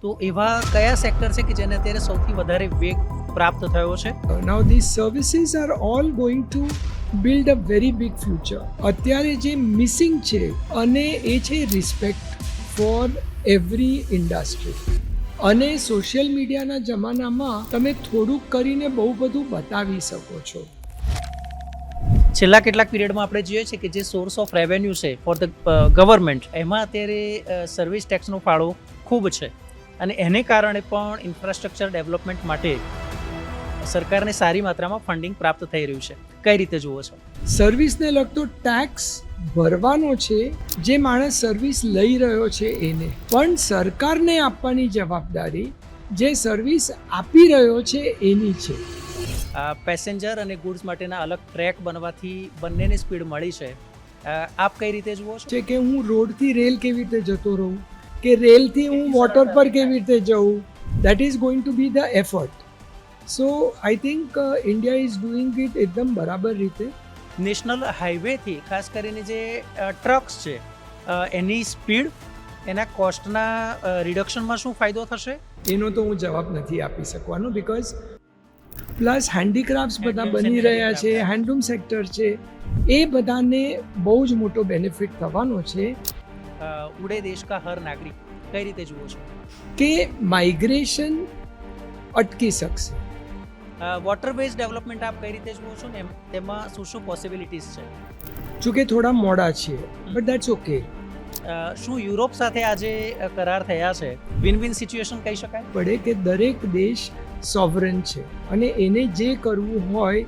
તો એવા કયા સેક્ટર છે કે જેને અત્યારે સૌથી વધારે વેગ પ્રાપ્ત થયો છે? Now these services are all going to build a very big future. અત્યારે જે મિસિંગ છે અને એ છે રિસ્પેક્ટ ફોર એવરી ઇન્ડસ્ટ્રી. અને સોશિયલ મીડિયાના જમાનામાં તમે થોડુંક કરીને બહુ બધું બતાવી શકો છો. છેલ્લા કેટલાક પીરિયડમાં આપણે જોઈએ છે કે જે સોર્સ ઓફ રેવન્યુ છે ફોર ધ ગવર્મેન્ટ, એમાં અત્યારે સર્વિસ ટેક્સનો ફાળો ખૂબ છે અને એને કારણે પણ ઇન્ફ્રાસ્ટ્રક્ચર ડેવલપમેન્ટ માટે સરકારને સારી માત્રામાં ફંડિંગ પ્રાપ્ત થઈ રહ્યું છે. કઈ રીતે જુઓ છો? સર્વિસને લગતો ટેક્સ ભરવાનો છે જે માણસ સર્વિસ લઈ રહ્યો છે એને, પણ સરકારને આપવાની જવાબદારી જે સર્વિસ આપી રહ્યો છે એની છે. પેસેન્જર અને ગુડ્સ માટેના અલગ ટ્રેક બનવાથી બંનેની સ્પીડ મળી છે. આપ કઈ રીતે જુઓ છો? છે કે હું રોડથી રેલ કેવી રીતે જતો રહું કે રેલથી હું વોટર પર કેવી રીતે જઉં, that is going to B the effort. So I think India is doing it એકદમ બરાબર રીતે. નેશનલ હાઈવેથી ખાસ કરીને જે ટ્રક્સ છે એની સ્પીડ, એના કોસ્ટના રિડક્શનમાં શું ફાયદો થશે? એનો તો હું જવાબ નથી આપી શકવાનો, બિકોઝ પ્લસ હેન્ડીક્રાફ્ટ્સ બધા Handlooms બની and રહ્યા છે, handicraft. હેન્ડલૂમ સેક્ટર છે, એ બધાને બહુ જ મોટો બેનિફિટ થવાનો છે. ઉડે દેશ કા હર નાગરિક, કઈ રીતે જુઓ છો? કે માઇગ્રેશન અટકી શકશે. વોટર બેઝ ડેવલપમેન્ટ આપ કઈ રીતે જુઓ છો ને તેમાં શું શું પોસિબિલિટીઝ છે? જોકે થોડા મોડા છીએ, બટ દેટ્સ ઓકે. શું યુરોપ સાથે આજે કરાર થયા છે, વિન વિન સિચ્યુએશન કહી શકાય? પડે કે દરેક દેશ સોવરન છે અને એને જે કરવું હોય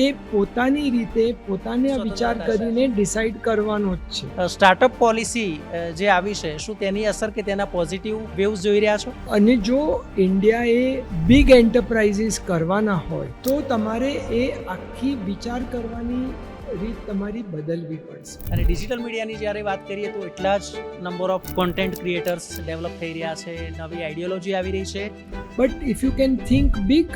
એ પોતાની રીતે પોતાને વિચાર કરીને ડિસાઈડ કરવાનો જ છે. સ્ટાર્ટઅપ પોલિસી જે આવી છે, શું તેની અસર કે તેના પોઝિટિવ વેવ્સ જોઈ રહ્યા છો? અને જો ઇન્ડિયાએ બિગ એન્ટરપ્રાઇઝીસ કરવાના હોય તો તમારે એ આખી વિચાર કરવાની રીત તમારી બદલવી પડશે. અને ડિજિટલ મીડિયાની જ્યારે વાત કરીએ તો એટલા જ number of content creators develop થઈ રહ્યા છે, નવી આઈડિયોલોજી આવી રહી છે. But if you can think big,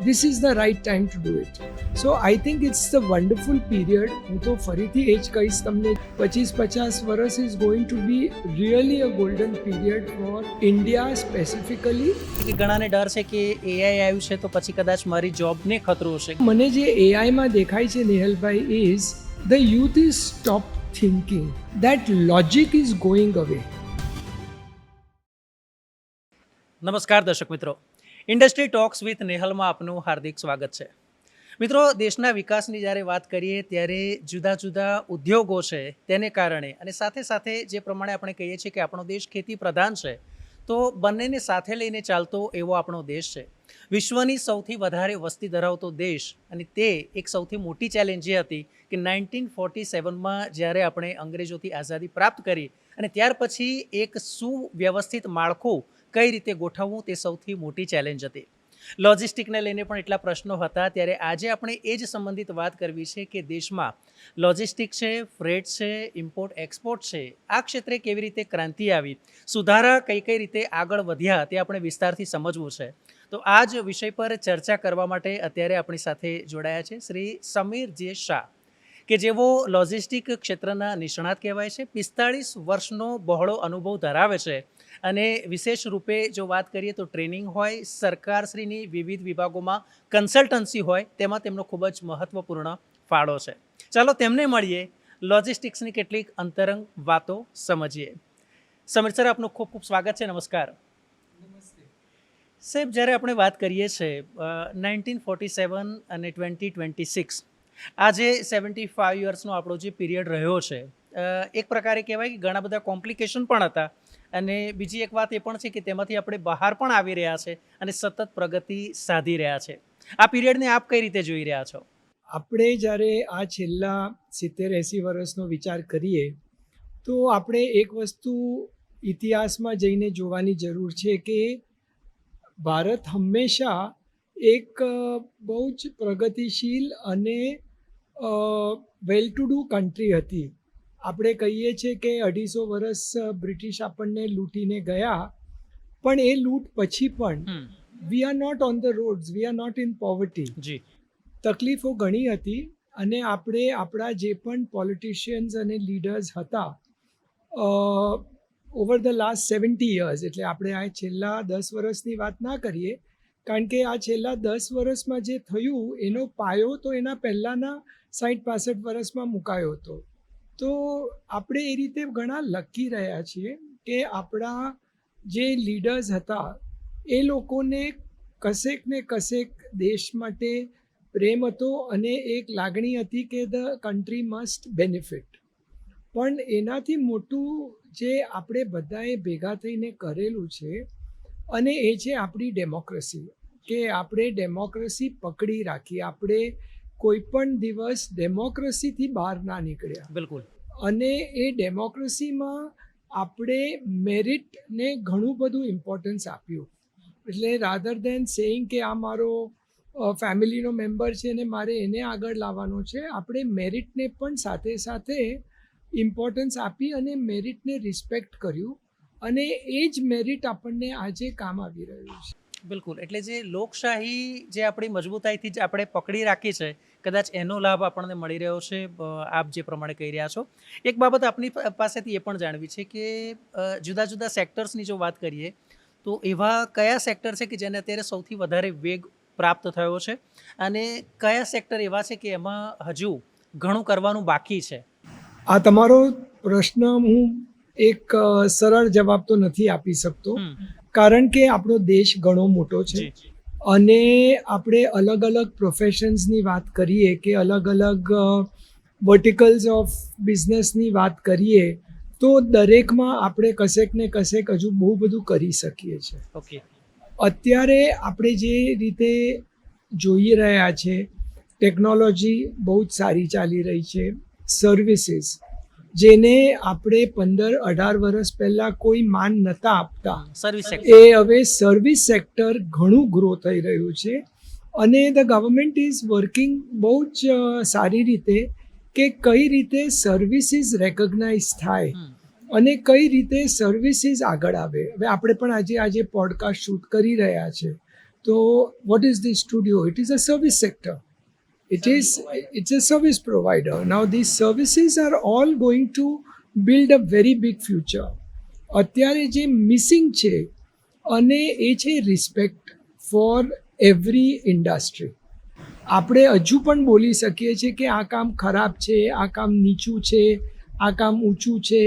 this is the right time to do it. So I think it's the wonderful period. હું તો ફરીથી એ જ કહીશ તમને, 25-50 વર્ષ is going to be really a golden period for India specifically. કે ઘણાને ડર છે કે એઆઈ આવ્યું છે તો પછી કદાચ મારી જોબને ખતરો છે. મને જે એઆઈમાં દેખાય છે નિહલભાઈ, is the youth is stop thinking, that logic is going away. નમસ્કાર દર્શક મિત્રો, ઇન્ડસ્ટ્રી ટોક્સ વિથ નેહલમાં આપનું હાર્દિક સ્વાગત છે. મિત્રો, દેશના વિકાસની જ્યારે વાત કરીએ ત્યારે જુદા જુદા ઉદ્યોગો છે તેને કારણે અને સાથે સાથે જે પ્રમાણે આપણે કહીએ છીએ કે આપણો દેશ ખેતી પ્રધાન છે, તો બંનેને સાથે લઈને ચાલતો એવો આપણો દેશ છે. વિશ્વની સૌથી વધારે વસ્તી ધરાવતો દેશ, અને તે એક સૌથી મોટી ચેલેન્જ જે હતી કે 1947માં જ્યારે આપણે અંગ્રેજોથી આઝાદી પ્રાપ્ત કરી અને ત્યાર પછી એક સુવ્યવસ્થિત માળખું કઈ રીતે ગોઠવવું, તે સૌથી મોટી ચેલેન્જ હતી. લોજિસ્ટિકને લઈને પણ એટલા પ્રશ્નો હતા. ત્યારે આજે આપણે એ જ સંબંધિત વાત કરવી છે કે દેશમાં લોજિસ્ટિક છે, ફ્રેટ છે, ઇમ્પોર્ટ એક્સપોર્ટ છે, આ ક્ષેત્રે કેવી રીતે ક્રાંતિ આવી, સુધારા કઈ કઈ રીતે આગળ વધ્યા, તે આપણે વિસ્તારથી સમજવું છે. તો આ જ વિષય પર ચર્ચા કરવા માટે અત્યારે આપણી સાથે જોડાયા છે શ્રી સમીર જે શાહ, કે જેઓ લોજિસ્ટિક ક્ષેત્રના નિષ્ણાત કહેવાય છે. 45 વર્ષનો બહોળો અનુભવ ધરાવે છે અને વિશેષ રૂપે જો વાત કરીએ તો ટ્રેનિંગ હોય, સરકારશ્રીની વિવિધ વિભાગોમાં કન્સલ્ટન્સી હોય, તેમાં તેમનો ખૂબ જ મહત્વપૂર્ણ ફાળો છે. ચાલો તેમને મળીએ, લોજિસ્ટિક્સની કેટલીક અંતરંગ વાતો સમજીએ. સમીર સર, આપનું ખૂબ ખૂબ સ્વાગત છે. નમસ્કાર. સાહેબ, જ્યારે આપણે વાત કરીએ છીએ 1947 અને 2026, આજે 75 યર્સનો આપણો જે પીરિયડ રહ્યો છે, એક પ્રકારે કહેવાય કે ઘણા બધા કોમ્પ્લિકેશન પણ હતા અને બીજી એક વાત એ પણ છે કે તેમાંથી આપણે બહાર પણ આવી રહ્યા છે અને સતત પ્રગતિ સાધી રહ્યા છે. આ પીરિયડને આપ કઈ રીતે જોઈ રહ્યા છો? આપણે જ્યારે આ છેલ્લા 70-80 વર્ષનો વિચાર કરીએ તો આપણે એક વસ્તુ ઇતિહાસમાં જઈને જોવાની જરૂર છે કે ભારત હંમેશા એક બહુ જ પ્રગતિશીલ અને વેલ ટુ ડુ કન્ટ્રી હતી. આપણે કહીએ છીએ કે 250 વર્ષ બ્રિટિશ આપણને લૂંટીને ગયા, પણ એ લૂંટ પછી પણ we are not on the roads, we are not in poverty. જી, તકલીફો ઘણી હતી અને આપણે આપણા જે પણ પોલિટિશિયન્સ અને લીડર્સ હતા, ઓવર ધ લાસ્ટ 70 યર્સ, એટલે આપણે આ છેલ્લા 10 વર્ષની વાત ના કરીએ, કારણ કે આ છેલ્લા 10 વર્ષમાં જે થયું એનો પાયો તો એના પહેલાંના 60-65 વર્ષમાં મુકાયો હતો. તો આપણે એ રીતે ઘણા લકી રહ્યા છીએ કે આપણા જે લીડર્સ હતા એ લોકોને કશેક ને કશેક દેશ માટે પ્રેમ હતો અને એક લાગણી હતી કે ધ કન્ટ્રી મસ્ટ બેનિફિટ. પણ એનાથી મોટું જે આપણે બધાએ ભેગા થઈને કરેલું છે અને એ છે આપણી ડેમોક્રેસી, કે આપણે ડેમોક્રેસી પકડી રાખી. આપણે કોઈ પણ દિવસ ડેમોક્રેસીથી બહાર ના નીકળ્યા. બિલકુલ. અને એ ડેમોક્રેસીમાં આપણે મેરિટને ઘણું બધું ઇમ્પોર્ટન્સ આપ્યું. એટલે રાધર દેન સેઇંગ કે આ મારો ફેમિલીનો મેમ્બર છે ને મારે એને આગળ લાવવાનો છે, આપણે મેરિટને પણ સાથે સાથે ઇમ્પોર્ટન્સ આપી અને મેરિટને રિસ્પેક્ટ કર્યું, અને એ જ મેરિટ આપણને આજે કામ આવી રહ્યું છે. બિલકુલ. એટલે જે લોકશાહી જે આપણી મજબૂતાઈથી જ આપણે પકડી રાખી છે, કદાચ એનો લાભ આપણને મળી રહ્યો છે, આપ જે પ્રમાણે કહી રહ્યા છો. એક બાબત આપની પાસેથી એ પણ જાણવી છે કે જુદા જુદા સેક્ટર્સની જો વાત કરીએ તો એવા કયા સેક્ટર છે કે જેને અત્યારે સૌથી વધારે વેગ પ્રાપ્ત થયો છે, અને કયા સેક્ટર એવા છે કે એમાં હજુ ઘણું કરવાનું બાકી છે? આ તમારો પ્રશ્ન હું એક સરળ જવાબ તો નથી આપી શકતો, કારણ કે આપણો દેશ ઘણો મોટો છે અને આપણે અલગ અલગ પ્રોફેશન્સની વાત કરીએ કે અલગ અલગ વર્ટિકલ્સ ઓફ બિઝનેસની વાત કરીએ તો દરેકમાં આપણે કશેક ને કશેક હજુ બહુ બધું કરી શકીએ છીએ. ઓકે. અત્યારે આપણે જે રીતે જોઈ રહ્યા છે, ટેકનોલોજી બહુ જ સારી ચાલી રહી છે. સર્વિસીસ જેને આપણે 15-18 વર્ષ પહેલાં કોઈ માન નહોતા આપતા, સર્વિસ એ હવે સર્વિસ સેક્ટર ઘણું ગ્રો થઈ રહ્યું છે. અને ધ ગવર્મેન્ટ ઇઝ વર્કિંગ બહુ જ સારી રીતે કે કઈ રીતે સર્વિસીસ રેકગ્નાઇઝ થાય અને કઈ રીતે સર્વિસીસ આગળ આવે. હવે આપણે પણ આજે પોડકાસ્ટ શૂટ કરી રહ્યા છે, તો what is the studio? It is a service sector. It's a service provider. Now these services are all going to build a very big future. અત્યારે જે મિસિંગ છે અને એ છે રિસ્પેક્ટ ફોર એવરી ઇન્ડસ્ટ્રી. આપણે હજુ પણ બોલી શકીએ છીએ કે આ કામ ખરાબ છે, આ કામ નીચું છે, આ કામ ઊંચું છે,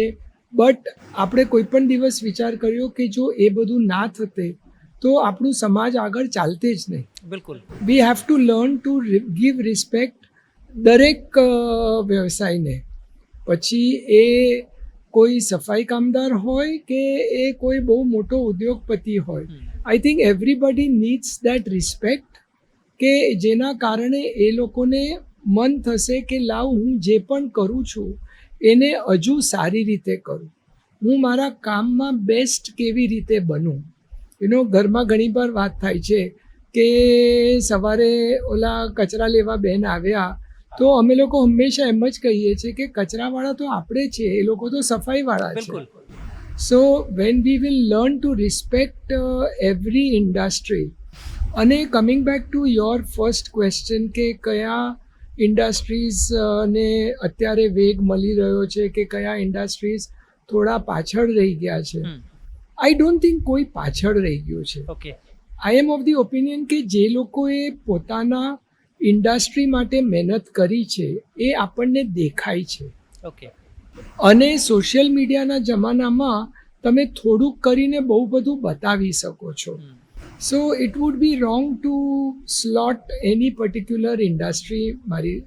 બટ આપણે કોઈ પણ દિવસ વિચાર કર્યો કે જો એ બધું ના થતે તો આપણું સમાજ આગળ ચાલતે જ નહીં. બિલકુલ. We have to learn to give respect દરેક વ્યવસાયને. પછી એ કોઈ સફાઈ કામદાર હોય કે એ કોઈ બહુ મોટો ઉદ્યોગપતિ હોય, I think everybody needs that respect, કે જેના કારણે એ લોકોને મન થશે કે લાવ હું જે પણ કરું છું એને હજુ સારી રીતે કરું, હું મારા કામમાં બેસ્ટ કેવી રીતે બનું. ઘરમાં ઘણીવાર વાત થાય છે કે સવારે ઓલા કચરા લેવા બેન આવ્યા તો અમે લોકો હંમેશા એમ જ કહીએ છીએ કે કચરાવાળા તો આપણે છે, એ લોકો તો સફાઈવાળા છે. So when we will learn to respect every industry. અને coming back to your first question કે કયા ઇન્ડસ્ટ્રીઝને અત્યારે વેગ મળી રહ્યો છે કે કયા ઇન્ડસ્ટ્રીઝ થોડા પાછળ રહી ગયા છે, આઈ ડોન્ટ થિંક કોઈ પાછળ રહી ગયું છે. Okay. I am of the opinion કે જે લોકોએ પોતાના ઇન્ડસ્ટ્રી માટે મહેનત કરી છે એ આપણને દેખાય છે. ઓકે. અને સોશિયલ મીડિયાના જમાનામાં તમે થોડુંક કરીને બહુ બધું બતાવી શકો છો. So it would be wrong to slot any particular industry. મારી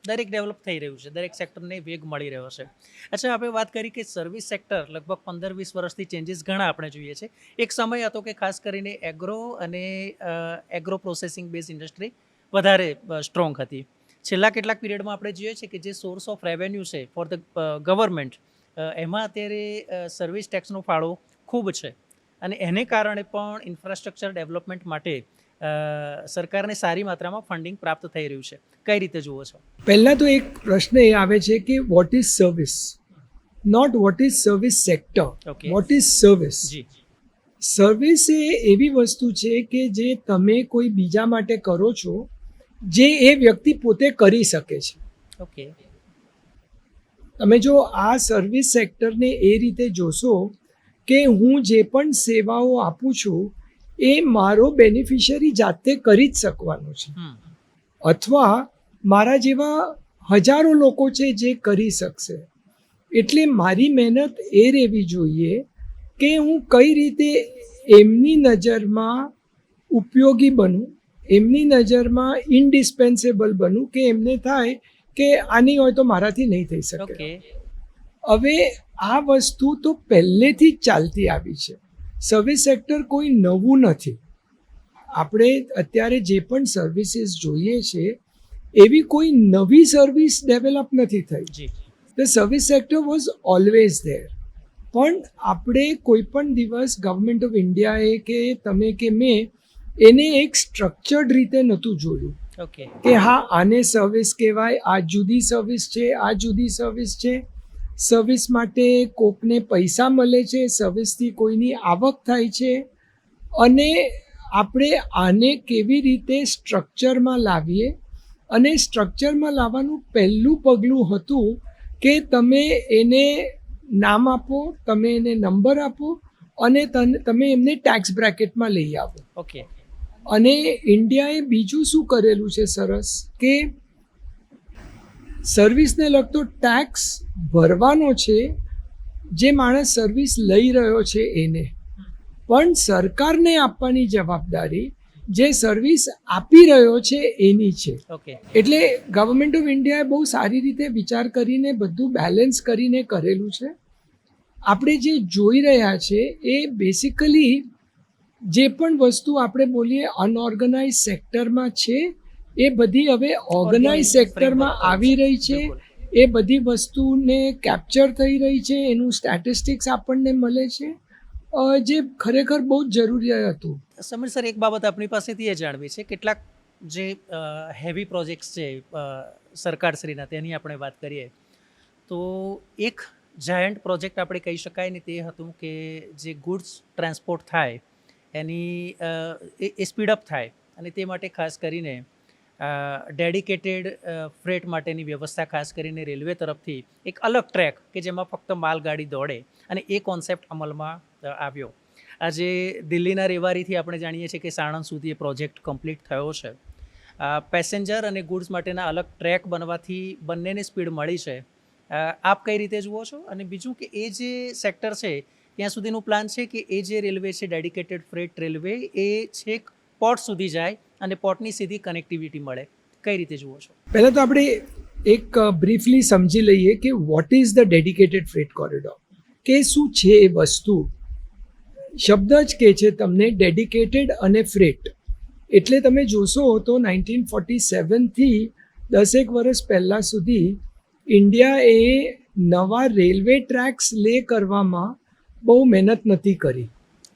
દરેક ડેવલપ થઈ રહ્યું છે, દરેક સેક્ટરને વેગ મળી રહ્યો છે. અચ્છા, આપણે વાત કરી કે સર્વિસ સેક્ટર લગભગ 15-20 વર્ષથી ચેન્જીસ ઘણા આપણે જોઈએ છે. એક સમય હતો કે ખાસ કરીને એગ્રો અને એગ્રો પ્રોસેસિંગ બેઝ ઇન્ડસ્ટ્રી વધારે સ્ટ્રોંગ હતી. છેલ્લા કેટલાક પીરિયડમાં આપણે જોઈએ છે કે જે સોર્સ ઓફ રેવન્યુ છે ફોર ધ ગવર્મેન્ટ, એમાં અત્યારે સર્વિસ ટેક્સનો ફાળો ખૂબ છે, અને એને કારણે પણ ઇન્ફ્રાસ્ટ્રક્ચર ડેવલપમેન્ટ માટે સરકારને સારી માત્રામાં ફંડિંગ પ્રાપ્ત થઈ રહ્યું છે. કઈ રીતે જુઓ છો? પહેલાં તો એક પ્રશ્ન એ આવે છે કે what is service, not what is service sector. What is service? Service એ એવી વસ્તુ છે કે જે તમે કોઈ બીજા માટે કરો છો જે એ વ્યક્તિ પોતે કરી શકે છે. ઓકે. તમે જો આ સર્વિસ સેક્ટરને એ રીતે જોશો કે હું જે પણ સેવાઓ આપું છું એ મારો બેનિફિશિયરી જાતે કરી જ શકવાનો છે, અથવા મારા જેવા હજારો લોકો છે જે કરી શકશે. એટલે મારી મહેનત એ રહેવી જોઈએ કે હું કઈ રીતે એમની નજરમાં ઉપયોગી બનું, એમની નજરમાં ઇન્ડિસ્પેન્સેબલ બનું, કે એમને થાય કે આની હોય તો મારાથી નહીં થઈ શકે. ઓકે. હવે આ વસ્તુ તો પહેલેથી જ ચાલતી આવી છે. સર્વિસ સેક્ટર કોઈ નવું નથી. આપણે અત્યારે જે પણ સર્વિસીસ જોઈએ છે એવી કોઈ નવી સર્વિસ ડેવલપ નથી થઈ. જી. The service sector was always there. પણ આપણે કોઈ પણ દિવસ ગવર્મેન્ટ ઓફ ઇન્ડિયાએ કે તમે કે મેં એને એક સ્ટ્રક્ચર્ડ રીતે નહોતું જોયું ઓકે. કે હા આને સર્વિસ કહેવાય, આ જુદી સર્વિસ છે, આ જુદી સર્વિસ છે. સર્વિસ માટે કોકને પૈસા મળે છે, સર્વિસથી કોઈની આવક થાય છે, અને આપણે આને કેવી રીતે સ્ટ્રક્ચરમાં લાવીએ. અને સ્ટ્રક્ચરમાં લાવવાનું પહેલું પગલું હતું કે તમે એને નામ આપો, તમે એને નંબર આપો, અને તમે એમને ટેક્સ બ્રેકેટમાં લઈ આવો. ઓકે. અને ઇન્ડિયાએ બીજું શું કરેલું છે સરસ, કે સર્વિસને લગતો ટેક્સ ભરવાનો છે જે માણસ સર્વિસ લઈ રહ્યો છે એને, પણ સરકારને આપવાની જવાબદારી જે સર્વિસ આપી રહ્યો છે એની છે. ઓકે. એટલે ગવર્મેન્ટ ઓફ ઇન્ડિયાએ બહુ સારી રીતે વિચાર કરીને બધું બેલેન્સ કરીને કરેલું છે. આપણે જે જોઈ રહ્યા છે એ બેસિકલી જે પણ વસ્તુ આપણે બોલીએ અનઓર્ગનાઇઝ સેક્ટરમાં છે એ બધી હવે ઓર્ગનાઇઝ સેક્ટરમાં આવી રહી છે. એ બધી વસ્તુને કેપ્ચર થઈ રહી છે, એનું સ્ટેટિસ્ટિક્સ આપણને મળે છે, જે ખરેખર બહુ જ જરૂરી હતું. સમીર સર, એક બાબત આપણી પાસેથી એ જાણવી છે, કેટલાક જે હેવી પ્રોજેક્ટ્સ છે સરકારશ્રીના, તેની આપણે વાત કરીએ તો એક જાયન્ટ પ્રોજેક્ટ આપણે કહી શકાય ને તે હતું કે જે ગુડ્સ ટ્રાન્સપોર્ટ થાય એની એ સ્પીડઅપ થાય, અને તે માટે ખાસ કરીને ડેડિકેટેડ ફ્રેટ માટેની વ્યવસ્થા ખાસ કરીને રેલવે તરફથી એક અલગ ટ્રેક કે જેમાં ફક્ત માલગાડી દોડે, અને એ કોન્સેપ્ટ અમલમાં આવ્યો. આજે દિલ્હીના રેવારીથી આપણે જાણીએ છીએ કે સાણંદ સુધી એ પ્રોજેક્ટ કમ્પ્લીટ થયો છે. પેસેન્જર અને ગુડ્સ માટેના અલગ ટ્રેક બનવાથી બંનેને સ્પીડ મળી છે. આપ કઈ રીતે જુઓ છો? અને બીજું કે એ જે સેક્ટર છે ત્યાં સુધીનું પ્લાન છે કે એ જે રેલવે છે ડેડિકેટેડ ફ્રેટ રેલવે એ છેક પોર્ટ સુધી જાય અને પોર્ટની સીધી કનેક્ટિવિટી મળે, કઈ રીતે જુઓ છો? પહેલાં તો આપણે એક બ્રીફલી સમજી લઈએ કે what is the dedicated freight corridor, કે શું છે એ વસ્તુ. શબ્દ જ કહે છે તમને ડેડિકેટેડ અને ફ્રેટ. એટલે તમે જોશો તો 1947થી 10 વર્ષ પહેલાં સુધી ઇન્ડિયાએ નવા રેલવે ટ્રેક્સ લે કરવામાં બહુ મહેનત નથી કરી.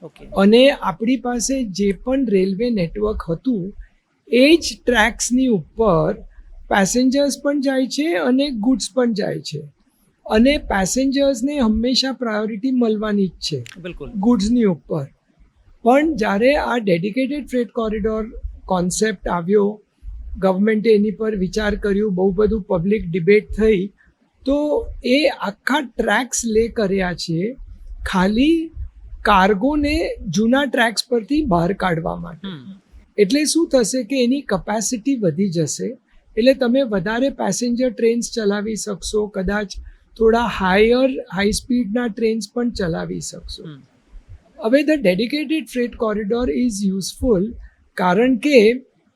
ઓકે. અને આપણી પાસે જે પણ રેલવે નેટવર્ક હતું એ જ ટ્રેક્સની ઉપર પેસેન્જર્સ પણ જાય છે અને ગુડ્સ પણ જાય છે. અને પેસેન્જર્સને હંમેશા પ્રાયોરિટી મળવાની જ છે બિલકુલ ગુડ્સની ઉપર. પણ જ્યારે આ ડેડિકેટેડ ફ્રેટ કોરિડોર કોન્સેપ્ટ આવ્યો, ગવર્મેન્ટે એની પર વિચાર કર્યું, બહુ બધું પબ્લિક ડિબેટ થઈ, તો એ આખા ટ્રેક્સ લે કર્યા છે ખાલી કાર્ગોને જૂના ટ્રેક્સ પરથી બહાર કાઢવા માટે. એટલે શું થશે કે એની કેપેસિટી વધી જશે, એટલે તમે વધારે પેસેન્જર ટ્રેન્સ ચલાવી શકશો, કદાચ થોડા હાઈ સ્પીડના ટ્રેન્સ પણ ચલાવી શકશો. હવે the dedicated freight corridor is useful, કારણ કે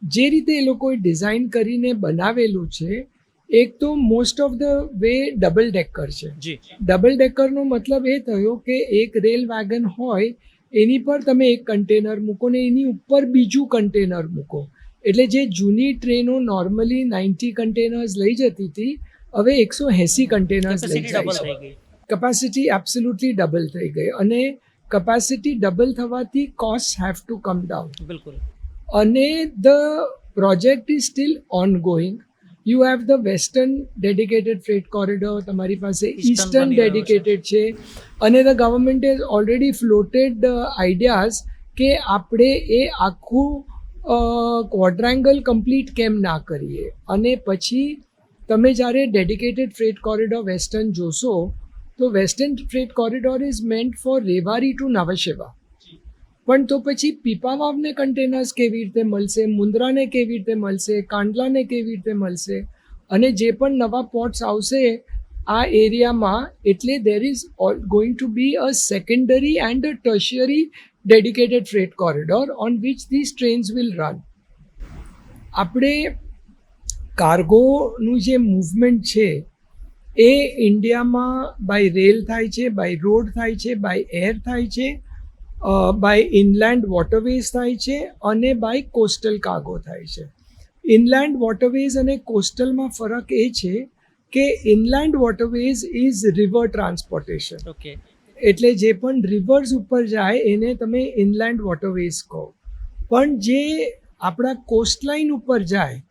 જે રીતે એ લોકોએ ડિઝાઇન કરીને બનાવેલું છે, એક તો most of the way double decker છે. ડબલ ડેકરનો મતલબ એ થયો કે એક રેલ વેગન હોય એની પર તમે એક કન્ટેનર મૂકો ને એની ઉપર બીજું કન્ટેનર મૂકો. એટલે જે જૂની ટ્રેનો નોર્મલી 90 કન્ટેનર્સ લઈ જતી હતી, હવે 180 કન્ટેનર્સ લઈ જાય છે. કેપેસિટી એબ્સોલ્યુટલી ડબલ થઈ ગઈ, અને કેપેસિટી ડબલ થવાથી cost have to come down. બિલકુલ. અને the project is still on going. You have the western dedicated freight corridor, તમારી પાસે ઈસ્ટર્ન ડેડિકેટેડ છે, અને the government has already floated ideas કે આપણે એ આખું ક્વોડ્રેંગલ કમ્પ્લીટ કેમ ના કરીએ. અને પછી તમે જ્યારે ડેડિકેટેડ ફ્રેટ કોરિડોર વેસ્ટર્ન જોશો તો western freight corridor is meant for Rewari to Nhava Sheva. પણ તો પછી પીપાવાવને કન્ટેનર્સ કેવી રીતે મળશે, મુન્દ્રાને કેવી રીતે મળશે, કાંડલાને કેવી રીતે મળશે, અને જે પણ નવા પોર્ટ્સ આવશે આ એરિયામાં, એટલે there is going to be a secondary and a tertiary dedicated freight corridor on which this trains will run. આપણે કાર્ગોનું જે મૂવમેન્ટ છે એ ઇન્ડિયામાં બાય રેલ થાય છે, બાય રોડ થાય છે, બાય એર થાય છે, બાય ઇનલેન્ડ વોટરવેઝ થાય છે, અને બાય કોસ્ટલ કાર્ગો થાય છે. ઇનલેન્ડ વોટરવેઝ અને કોસ્ટલમાં ફરક એ છે કે inland waterways is river transportation. Okay. એટલે જે પણ રિવર્સ ઉપર જાય એને તમે ઇનલેન્ડ વોટરવેઝ કહો. પણ જે આપણા કોસ્ટલાઇન ઉપર જાય,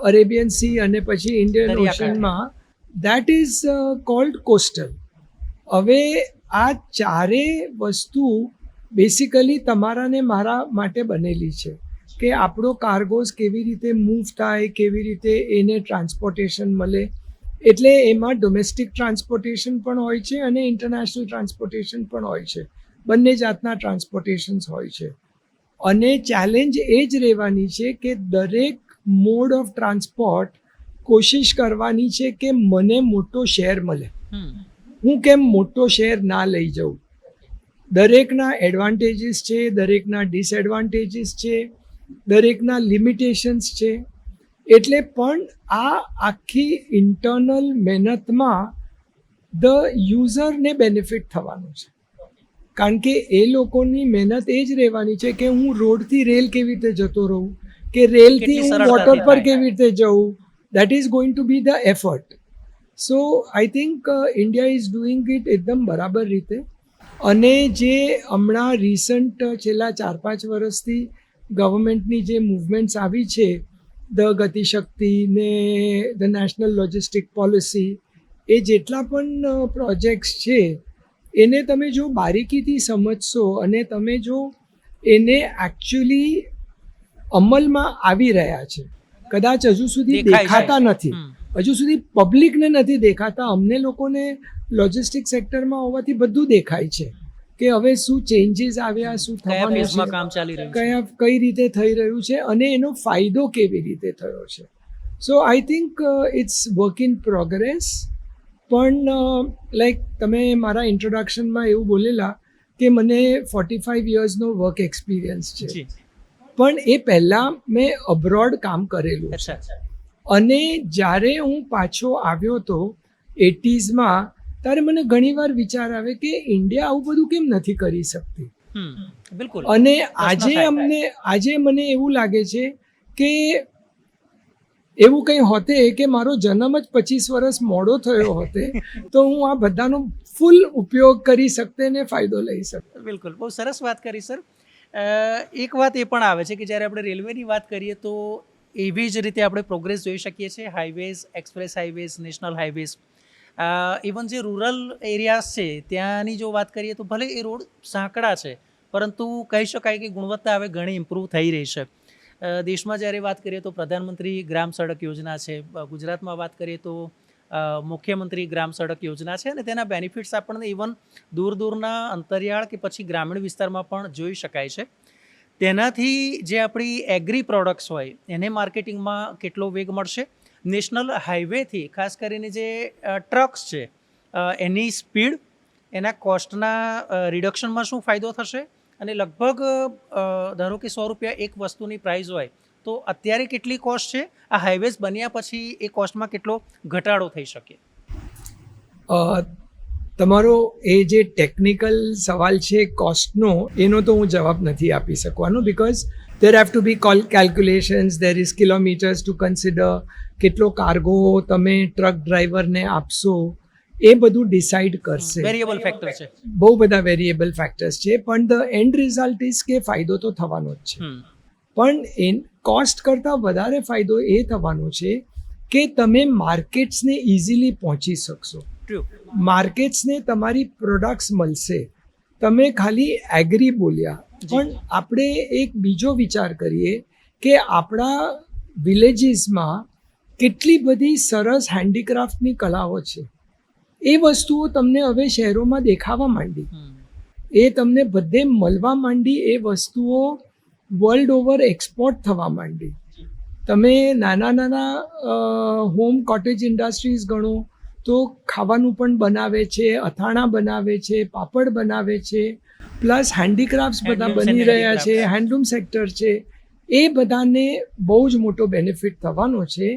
અરેબિયન સી અને પછી ઇન્ડિયન દરિયાકાંઠે. ઓશનમાં, દેટ ઇઝ કોલ્ડ કોસ્ટલ. હવે આ ચારે વસ્તુ બેસિકલી તમારા ને મારા માટે બનેલી છે કે આપણો કાર્ગોઝ કેવી રીતે મૂવ થાય, કેવી રીતે એને ટ્રાન્સપોર્ટેશન મળે. એટલે એમાં ડોમેસ્ટિક ટ્રાન્સપોર્ટેશન પણ હોય છે અને ઇન્ટરનેશનલ ટ્રાન્સપોર્ટેશન પણ હોય છે. બંને જાતના ટ્રાન્સપોર્ટેશન્સ હોય છે. અને ચેલેન્જ એ જ રહેવાની છે કે દરેક મોડ ઓફ ટ્રાન્સપોર્ટ કોશિશ કરવાની છે કે મને મોટો શેર મળે. હું કેમ મોટો શેર ના લઈ જાઉં. દરેકના એડવાન્ટેજીસ છે, દરેકના ડિસએડવાન્ટેજીસ છે, દરેકના લિમિટેશન્સ છે. એટલે પણ આ આખી ઇન્ટરનલ મહેનતમાં ધ યુઝરને બેનિફિટ થવાનું છે. કારણ કે એ લોકોની મહેનત એ જ રહેવાની છે કે હું રોડથી રેલ કેવી રીતે જતો રહું, કે રેલથી કેટલી હું સરળતાથી વોટર પર થાય. કેવી રીતે જઉં. That is going to B the effort. So I think India is doing it એકદમ બરાબર રીતે. અને જે હમણાં રિસન્ટ છેલ્લા 4-5 વર્ષથી ગવર્મેન્ટની જે મૂવમેન્ટ્સ આવી છે, ધ ગતિશક્તિ ને ધ નેશનલ લોજિસ્ટિક પોલિસી, એ જેટલા પણ પ્રોજેક્ટ્સ છે એને તમે જો બારીકીથી સમજશો અને તમે જો એને એકચ્યુઅલી અમલમાં આવી રહ્યા છે, કદાચ હજુ સુધી દેખાય છે. દેખાતા નથી, હજુ સુધી પબ્લિકને નથી દેખાતા. અમને લોકોને લોજિસ્ટિક સેક્ટરમાં હોવાથી બધું દેખાય છે કે હવે શું ચેન્જીસ આવ્યા, શું કયા થવાનું ફેઝમાં છે, કામ ચાલી રહ્યું છે. કઈ રીતે થઈ રહ્યું છે અને એનો ફાયદો કેવી રીતે થયો છે. So I think it's work in progress. પણ લાઈક તમે મારા ઇન્ટ્રોડક્શનમાં એવું બોલેલા કે મને 45 યર્સનો વર્ક એક્સપિરિયન્સ છે, જી. પણ એ પહેલાં મેં અબ્રોડ કામ કરેલું છે. અચ્છા. અને જ્યારે હું પાછો આવ્યો હતો 80s ત્યારે મને ઘણીવાર વિચાર આવે કે ઇન્ડિયા આવું બધું કેમ નથી કરી શકતી. બિલકુલ. અને પ્રશ્ન થાય. આજે મને એવું લાગે છે કે એવું કંઈ હોતે કે મારો જન્મ જ 25 વર્ષ મોડો થયો હોતે તો હું આ બધાનો ફૂલ ઉપયોગ કરી શકતે ને ફાયદો લઈ શકતે. બિલકુલ, બહુ સરસ વાત કરી સર. એક વાત એ પણ આવે છે કે જ્યારે આપણે રેલવેની વાત કરીએ તો એવી જ રીતે આપણે પ્રોગ્રેસ જોઈ શકીએ છીએ. Highways, express highways, national highways, even જે રૂરલ એરિયાઝ છે ત્યાંની જો વાત કરીએ તો ભલે એ રોડ સાંકડા છે પરંતુ કહી શકાય કે ગુણવત્તા હવે ઘણી ઇમ્પ્રૂવ થઈ રહી છે. દેશમાં જ્યારે વાત કરીએ તો પ્રધાનમંત્રી ગ્રામ સડક યોજના છે, ગુજરાતમાં વાત કરીએ તો મુખ્યમંત્રી ગ્રામ સડક યોજના છે, અને તેના બેનિફિટ્સ આપણને ઇવન દૂર દૂરના અંતરિયાળ કે પછી ગ્રામીણ વિસ્તારમાં પણ જોઈ શકાય છે. તેનાથી જે આપણી એગ્રી પ્રોડક્ટ્સ હોય એને માર્કેટિંગમાં કેટલો વેગ મળશે. નેશનલ હાઈવેથી ખાસ કરીને જે ટ્રક્સ છે એની સ્પીડ, એના કોસ્ટના રિડક્શનમાં શું ફાયદો થશે, અને લગભગ ધારો કે 100 રૂપિયા એક વસ્તુની પ્રાઇસ હોય તો અત્યારે કેટલી કોસ્ટ છે, આ હાઈવેઝ બન્યા પછી એ કોસ્ટમાં કેટલો ઘટાડો થઈ શકે. તમારો એ જે ટેકનિકલ સવાલ છે કોસ્ટનો, એનો તો હું જવાબ નથી આપી શકવાનો, because there have to be calculations, there is kilometres to consider, કેટલો કાર્ગો તમે ટ્રક ડ્રાઈવરને આપશો એ બધું ડિસાઇડ કરશે. વેરિયેબલ ફેક્ટર છે, બહુ બધા વેરિયેબલ ફેક્ટર્સ છે, પણ ધ એન્ડ રિઝલ્ટ ઇઝ કે ફાયદો તો થવાનો જ છે. પણ કોસ્ટ કરતાં વધારે ફાયદો એ થવાનો છે કે તમે માર્કેટ્સને ઇઝીલી પહોંચી શકશો. માર્કેટ્સને તમારી પ્રોડક્ટ્સ મળશે. તમે ખાલી એગ્રી બોલ્યા, પણ આપણે એક બીજો વિચાર કરીએ કે આપણા વિલેજીસમાં કેટલી બધી સરસ હેન્ડીક્રાફ્ટની કલાઓ છે. એ વસ્તુઓ તમને હવે શહેરોમાં દેખાવા માંડી, એ તમને બધે મળવા માંડી, એ વસ્તુઓ વર્લ્ડ ઓવર એક્સપોર્ટ થવા માંડી. તમે નાના નાના હોમ કોટેજ ઇન્ડસ્ટ્રીઝ ગણો તો ખાવાનું પણ બનાવે છે, અથાણા બનાવે છે, પાપડ બનાવે છે, પ્લસ હેન્ડીક્રાફ્ટ્સ બધા Handlooms બની and રહ્યા છે, handicrafts. હેન્ડલૂમ સેક્ટર છે. એ બધાને બહુ જ મોટો બેનિફિટ થવાનો છે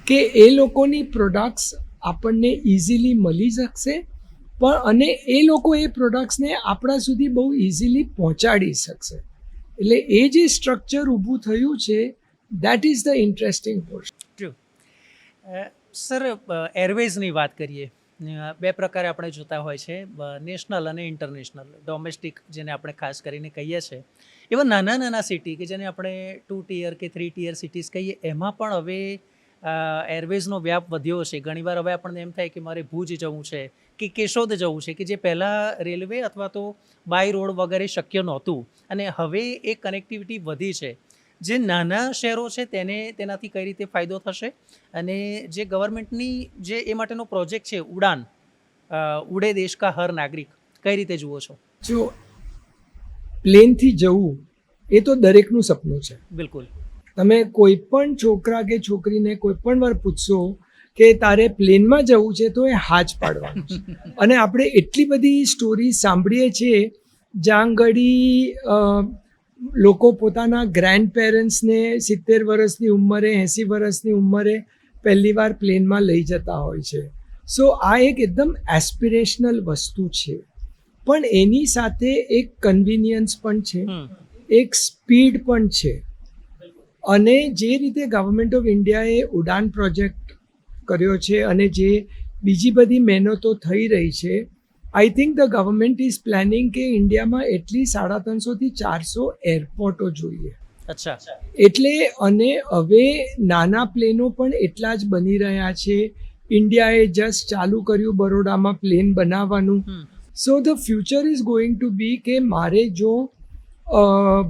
કે એ લોકોની પ્રોડક્ટ્સ આપણને ઇઝીલી મળી શકશે, પણ અને એ લોકો એ પ્રોડક્ટ્સને આપણા સુધી બહુ ઇઝીલી પહોંચાડી શકશે. એટલે એ જે સ્ટ્રક્ચર ઊભું થયું છે, that is the interesting portion. True. Sir, એરવેઝની વાત કરીએ. બે પ્રકારે આપણે જોતા હોય છે, નેશનલ અને ઇન્ટરનેશનલ. ડોમેસ્ટિક જેને આપણે ખાસ કરીને કહીએ છીએ, એવા નાના નાના સિટી કે જેને આપણે 2 ટિયર કે 3 ટિયર સિટીઝ કહીએ, એમાં પણ હવે એરવેઝનો વ્યાપ વધ્યો છે. ઘણીવાર હવે આપણને એમ થાય કે મારે ભુજ જવું છે કે કેશોદ જવું છે, કે જે પહેલાં રેલવે અથવા તો બાય રોડ વગેરે શક્ય નહોતું, અને હવે એ કનેક્ટિવિટી વધી છે. જે નાના શહેરો છે તેનાથી કઈ રીતે ફાયદો થશે, અને જે ગવર્મેન્ટની જે એ માટેનો પ્રોજેક્ટ છે ઉડાન, ઉડે દેશ કા હર નાગરિક, કઈ રીતે જુઓ છો? જો પ્લેનથી જવું એ તો દરેકનું સપનું છે. બિલકુલ. તમે કોઈ પણ છોકરા કે છોકરીને કોઈ પણ વાર પૂછશો કે તારે પ્લેનમાં જવું છે તો એ હા જ પાડવાનું છે. અને આપણે એટલી બધી સ્ટોરી સાંભળીએ છીએ જ્યાં આગળ લોકો પોતાના ગ્રેન્ડ પેરેન્ટ્સને 70 વર્ષની ઉંમરે, 80 વર્ષની ઉંમરે પહેલી વાર પ્લેનમાં લઈ જતા હોય છે. સો આ એક એકદમ એસ્પિરેશનલ વસ્તુ છે, પણ એની સાથે એક કન્વિનિયન્સ પણ છે, એક સ્પીડ પણ છે. અને જે રીતે ગવર્મેન્ટ ઓફ ઇન્ડિયાએ ઉડાન પ્રોજેક્ટ કર્યો છે અને જે બીજી બધી મહેનતો થઈ રહી છે, I think the government is planning કે ઇન્ડિયામાં એટલી 350 થી 400 એરપોર્ટો જોઈએ. અચ્છા. એટલે અને હવે નાના પ્લેનો પણ એટલા જ બની રહ્યા છે. ઇન્ડિયાએ જસ્ટ ચાલુ કર્યું બરોડામાં પ્લેન બનાવવાનું. So the future is going to be કે મારે જો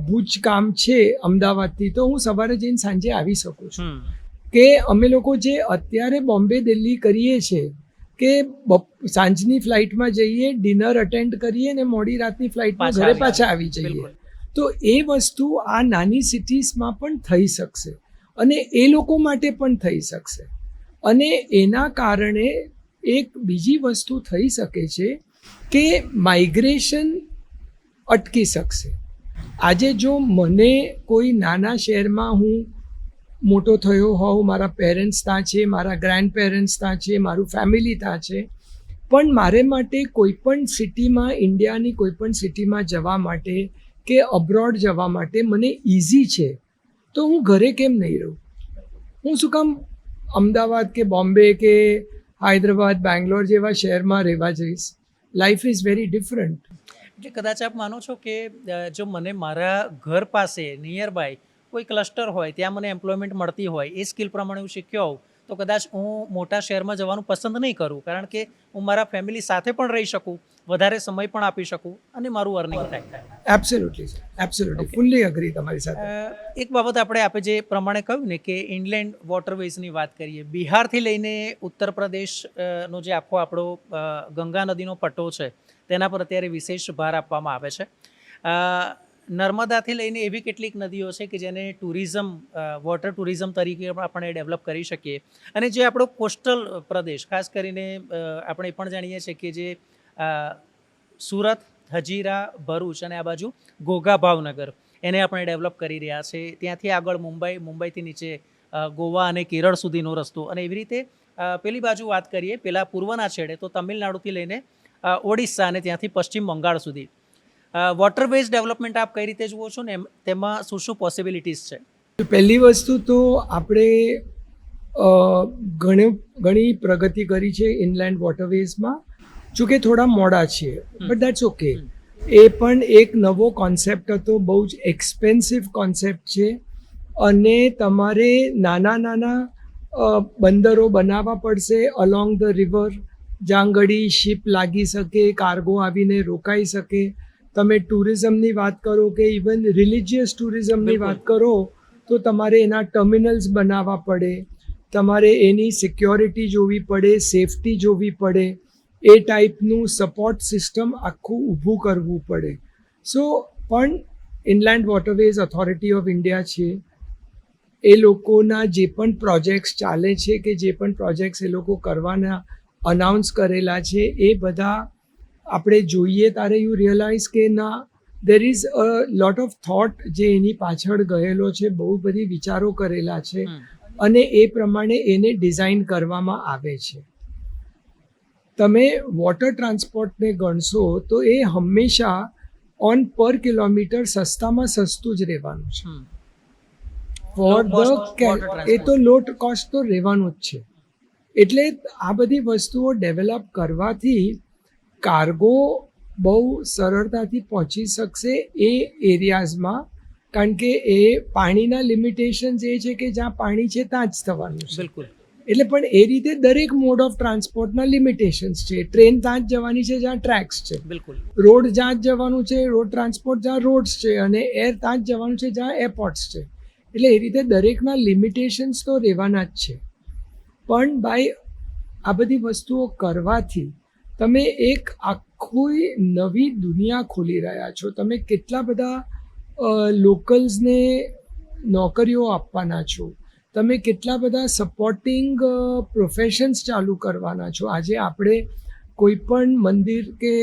ભુજ કામ છે અમદાવાદથી, તો હું સવારે જઈને સાંજે આવી શકું છું. કે અમે લોકો જે અત્યારે બોમ્બે દિલ્હી કરીએ છીએ કે સાંજની ફ્લાઇટમાં જઈએ, ડિનર અટેન્ડ કરીએ ને મોડી રાતની ફ્લાઇટમાં ઘરે પાછા આવી જઈએ, તો એ વસ્તુ આ નાની સિટીઝમાં પણ થઈ શકશે અને એ લોકો માટે પણ થઈ શકશે. અને એના કારણે એક બીજી વસ્તુ થઈ શકે છે કે માઇગ્રેશન અટકી શકશે. આજે જો મને કોઈ નાના શહેરમાં હું મોટો થયો હોઉં, મારા પેરેન્ટ્સ ત્યાં છે, મારા ગ્રેન્ડ પેરેન્ટ્સ ત્યાં છે, મારું ફેમિલી ત્યાં છે, પણ મારે માટે કોઈ પણ સિટીમાં, ઇન્ડિયાની કોઈ પણ સિટીમાં જવા માટે કે અબ્રોડ જવા માટે મને ઇઝી છે, તો હું ઘરે કેમ નહીં રહું? હું શું કામ અમદાવાદ કે બોમ્બે કે હૈદરાબાદ, બેંગ્લોર જેવા શહેરમાં રહેવા જઈશ? Life is very different. એટલે કદાચ આપ માનો છો કે જો મને મારા ઘર પાસે નિયર બાય કોઈ ક્લસ્ટર હોય, ત્યાં મને એમ્પ્લોયમેન્ટ મળતી હોય, એ સ્કિલ પ્રમાણે હું શીખ્યો હોઉં, તો કદાચ હું મોટા શહેરમાં જવાનું પસંદ નહીં કરું, કારણ કે હું મારા ફેમિલી સાથે પણ રહી શકું, વધારે સમય પણ આપી શકું અને મારું અર્નિંગ થાય. એબ્સોલ્યુટલી ફુલ્લી અગ્રી તમારી સાથે. એક બાબત આપણે જે પ્રમાણે કહ્યું ને કે ઇનલેન્ડ વોટરવેઝની વાત કરીએ, બિહારથી લઈને ઉત્તર પ્રદેશનો જે આખો આપણો ગંગા નદીનો પટ્ટો છે તેના પર અત્યારે વિશેષ ભાર આપવામાં આવે છે. નર્મદાથી લઈને એવી કેટલીક નદીઓ છે કે જેને ટુરિઝમ, વોટર ટુરિઝમ તરીકે આપણે ડેવલપ કરી શકીએ. અને જે આપણો કોસ્ટલ પ્રદેશ, ખાસ કરીને આપણે પણ જાણીએ છીએ કે જે સુરત, હજીરા, ભરૂચ અને આ બાજુ ઘોઘા, ભાવનગર, એને આપણે ડેવલપ કરી રહ્યા છે. ત્યાંથી આગળ મુંબઈથી નીચે ગોવા અને કેરળ સુધીનો રસ્તો, અને એવી રીતે પેલી બાજુ વાત કરીએ પેલા પૂર્વના છેડે તો તમિલનાડુથી લઈને ઓડિશા અને ત્યાંથી પશ્ચિમ બંગાળ સુધી વોટરવેઝ ડેવલપમેન્ટ આપ કઈ રીતે જુઓ છો ને તેમાં શું શું પોસિબિલિટીઝ છે? પહેલી વસ્તુ તો આપણે ઘણી પ્રગતિ કરી છે ઇનલેન્ડ વોટરવેઝમાં, જોકે થોડા મોડા છીએ, બટ દેટ્સ ઓકે. એ પણ એક નવો કોન્સેપ્ટ હતો, બહુ જ એક્સપેન્સિવ કોન્સેપ્ટ છે, અને તમારે નાના બંદરો બનાવવા પડશે અલોંગ ધ રિવર, જ્યાં આગળ શિપ લાગી શકે, કાર્ગો આવીને રોકાઈ શકે. તમે ટુરિઝમની વાત કરો કે ઇવન રિલિજિયસ ટુરિઝમની વાત કરો તો તમારે એના ટર્મિનલ્સ બનાવવા પડે, તમારે એની સિક્યોરિટી જોવી પડે, સેફટી જોવી પડે. એ ટાઈપનું સપોર્ટ સિસ્ટમ આખું ઊભું કરવું પડે. સો પણ inland waterways authority of India છે, એ લોકોના જે પણ પ્રોજેક્ટ્સ ચાલે છે કે જે પણ પ્રોજેક્ટ્સ એ લોકો કરવાના અનાઉન્સ કરેલા છે એ બધા આપણે જોઈએ ત્યારે યુ રિયલાઇઝ કે ના there is a lot of thought જે એની પાછળ ગયેલો છે, બહુ બધી વિચારો કરેલા છે અને એ પ્રમાણે એને ડિઝાઇન કરવામાં આવે છે. તમે વોટર ટ્રાન્સપોર્ટને ગણશો તો એ હંમેશા ઓન પર કિલોમીટર સસ્તામાં સસ્તું જ રહેવાનું છે. ફોર ધ એ તો લો કોસ્ટ તો રહેવાનું જ છે. એટલે આ બધી વસ્તુઓ ડેવલપ કરવાથી કાર્ગો બહુ સરળતાથી પહોંચી શકશે એ એરિયાઝમાં, કારણ કે એ પાણીના લિમિટેશન્સ એ છે કે જ્યાં પાણી છે ત્યાં જ થવાનું છે. બિલકુલ. એટલે પણ એ રીતે દરેક મોડ ઓફ ટ્રાન્સપોર્ટના લિમિટેશન્સ છે. ટ્રેન ત્યાં જ જવાની છે જ્યાં ટ્રેક્સ છે, બિલકુલ. રોડ જ્યાં જ જવાનું છે, રોડ ટ્રાન્સપોર્ટ જ્યાં રોડ્સ છે, અને એર ત્યાં જ જવાનું છે જ્યાં એરપોર્ટ્સ છે. એટલે એ રીતે દરેકના લિમિટેશન્સ તો રહેવાના જ છે. પણ બાય આ બધી વસ્તુઓ કરવાથી તમે એક આખી નવી દુનિયા ખોલી રહ્યા છો. તમે કેટલા બધા લોકલ્સને નોકરીઓ આપવાના છો, તમે કેટલા બધા સપોર્ટિંગ પ્રોફેશન્સ ચાલુ કરવાના છો. આજે આપણે કોઈ પણ મંદિર કે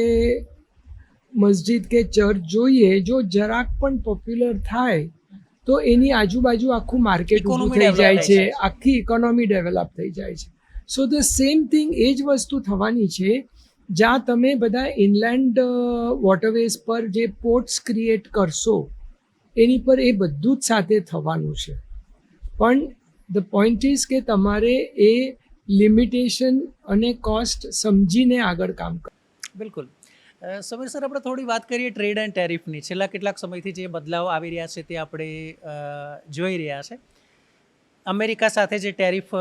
મસ્જિદ કે ચર્ચ જોઈએ, જો જરાક પણ પોપ્યુલર થાય તો એની આજુબાજુ આખું માર્કેટ ઊભું થઈ જાય છે, આખી ઇકોનોમી ડેવલપ થઈ જાય છે. સો ધ સેમ થિંગ એ જ વસ્તુ થવાની છે જ્યાં તમે બધા ઇનલેન્ડ વોટરવેઝ પર જે પોર્ટ્સ ક્રિએટ કરશો એની પર એ બધું જ સાથે થવાનું છે. પણ ધ પોઈન્ટ ઇઝ કે તમારે એ લિમિટેશન અને કોસ્ટ સમજીને આગળ કામ કરવું. બિલકુલ. સમીર સર, આપણે થોડી વાત કરીએ ટ્રેડ એન્ડ ટેરિફની. છેલ્લા કેટલાક સમયથી જે બદલાવ આવી રહ્યા છે તે આપણે જોઈ રહ્યા છે. અમેરિકા સાથે જે ટેરિફ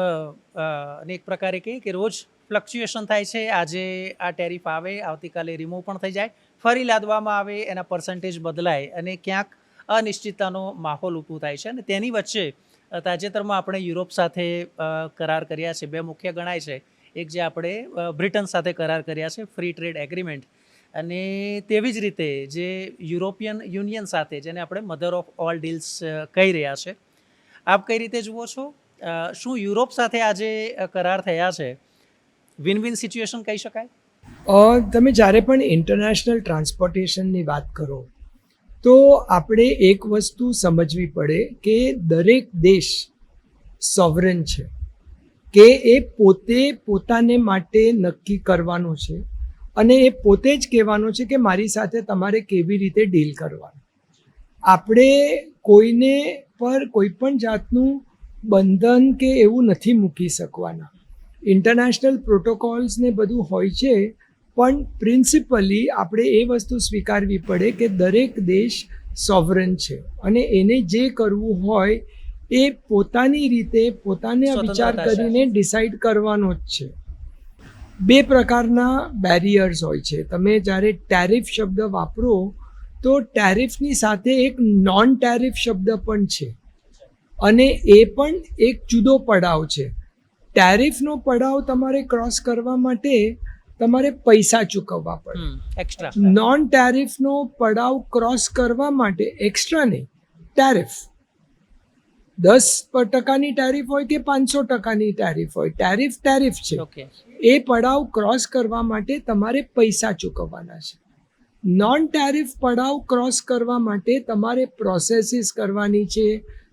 ને એક પ્રકારે કહીએ કે રોજ ફ્લક્ચ્યુએશન થાય છે. આજે આ ટેરિફ આવે, આવતીકાલે રિમૂવ પણ થઈ જાય, ફરી લાદવામાં આવે, એના પર્સન્ટેજ બદલાય અને ક્યાંક અનિશ્ચિતતાનો માહોલ ઊભો થાય છે. અને તેની વચ્ચે તાજેતરમાં આપણે યુરોપ સાથે કરાર કર્યા છે. બે મુખ્ય ગણાય છે. એક જે આપણે બ્રિટન સાથે કરાર કર્યા છે, ફ્રી ટ્રેડ એગ્રીમેન્ટ, અને તેવી જ રીતે જે યુરોપિયન યુનિયન સાથે, જેને આપણે મધર ઓફ ઓલ ડીલ્સ કહી રહ્યા છે, આપ કઈ રીતે જુઓ છો? શું યુરોપ સાથે આજે કરાર થયા છે વિન વિન સિચ્યુએશન કહી શકાય? તમે જ્યારે પણ ઇન્ટરનેશનલ ટ્રાન્સપોર્ટેશનની વાત કરો તો આપણે એક વસ્તુ સમજવી પડે કે દરેક દેશ સોવરન છે, કે એ પોતે પોતાને માટે નક્કી કરવાનું છે અને એ પોતે જ કહેવાનું છે કે મારી સાથે તમારે કેવી રીતે ડીલ કરવાનું. આપણે કોઈને પર કોઈ પણ જાતનું બંધન કે એવું નથી મૂકી શકવાના. ઇન્ટરનેશનલ પ્રોટોકોલ્સ ને બધું હોય છે, પણ પ્રિન્સિપલી આપણે એ વસ્તુ સ્વીકારવી પડે કે દરેક દેશ સોવરન છે અને એને જે કરવું હોય એ પોતાની રીતે પોતાને વિચાર કરીને ડિસાઈડ કરવાનો જ છે. બે પ્રકારના બેરિયર્સ હોય છે. તમે જ્યારે ટેરિફ શબ્દ વાપરો તો ટેરિફની સાથે એક નોન ટેરિફ શબ્દ પણ છે અને એ પણ એક જુદો પડાવ છે. ટેરિફનો પડાવ તમારે ક્રોસ કરવા માટે તમારે પૈસા ચૂકવવા પડે. એક્સ્ટ્રા. નોન ટેરિફનો પડાવ ક્રોસ કરવા માટે એક્સ્ટ્રા નહીં, ટેરિફ 10% ટેરિફ હોય કે 500% ટેરિફ હોય, ટેરિફ ટેરિફ છે. એ પડાવ ક્રોસ કરવા માટે તમારે પૈસા ચૂકવવાના છે. નોન ટેરિફ પડાવ ક્રોસ કરવા માટે તમારે પ્રોસેસીસ કરવાની છે,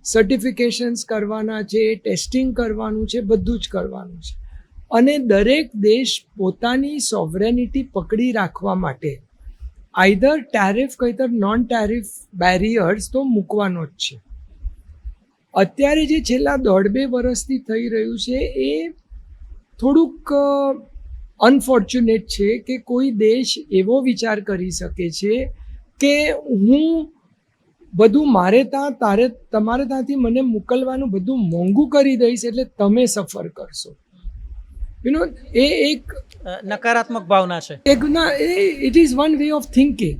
સર્ટિફિકેશન્સ કરવાના છે, ટેસ્ટિંગ કરવાનું છે, બધું જ કરવાનું છે. અને દરેક દેશ પોતાની સોવરેનિટી પકડી રાખવા માટે આઈધર ટેરિફ કહીતર નોન ટેરિફ બેરિયર્સ તો મૂકવાનો જ છે. અત્યારે જે છેલ્લા 1.5-2 વર્ષથી થઈ રહ્યું છે એ થોડુંક અનફોર્ચ્યુનેટ છે કે કોઈ દેશ એવો વિચાર કરી શકે છે કે હું બધું મારે ત્યાં તમારે ત્યાંથી મને મોકલવાનું બધું મોંઘું કરી દઈશ એટલે તમે સફર કરશો. એ એક નકારાત્મક ભાવના છે. It is one way of thinking.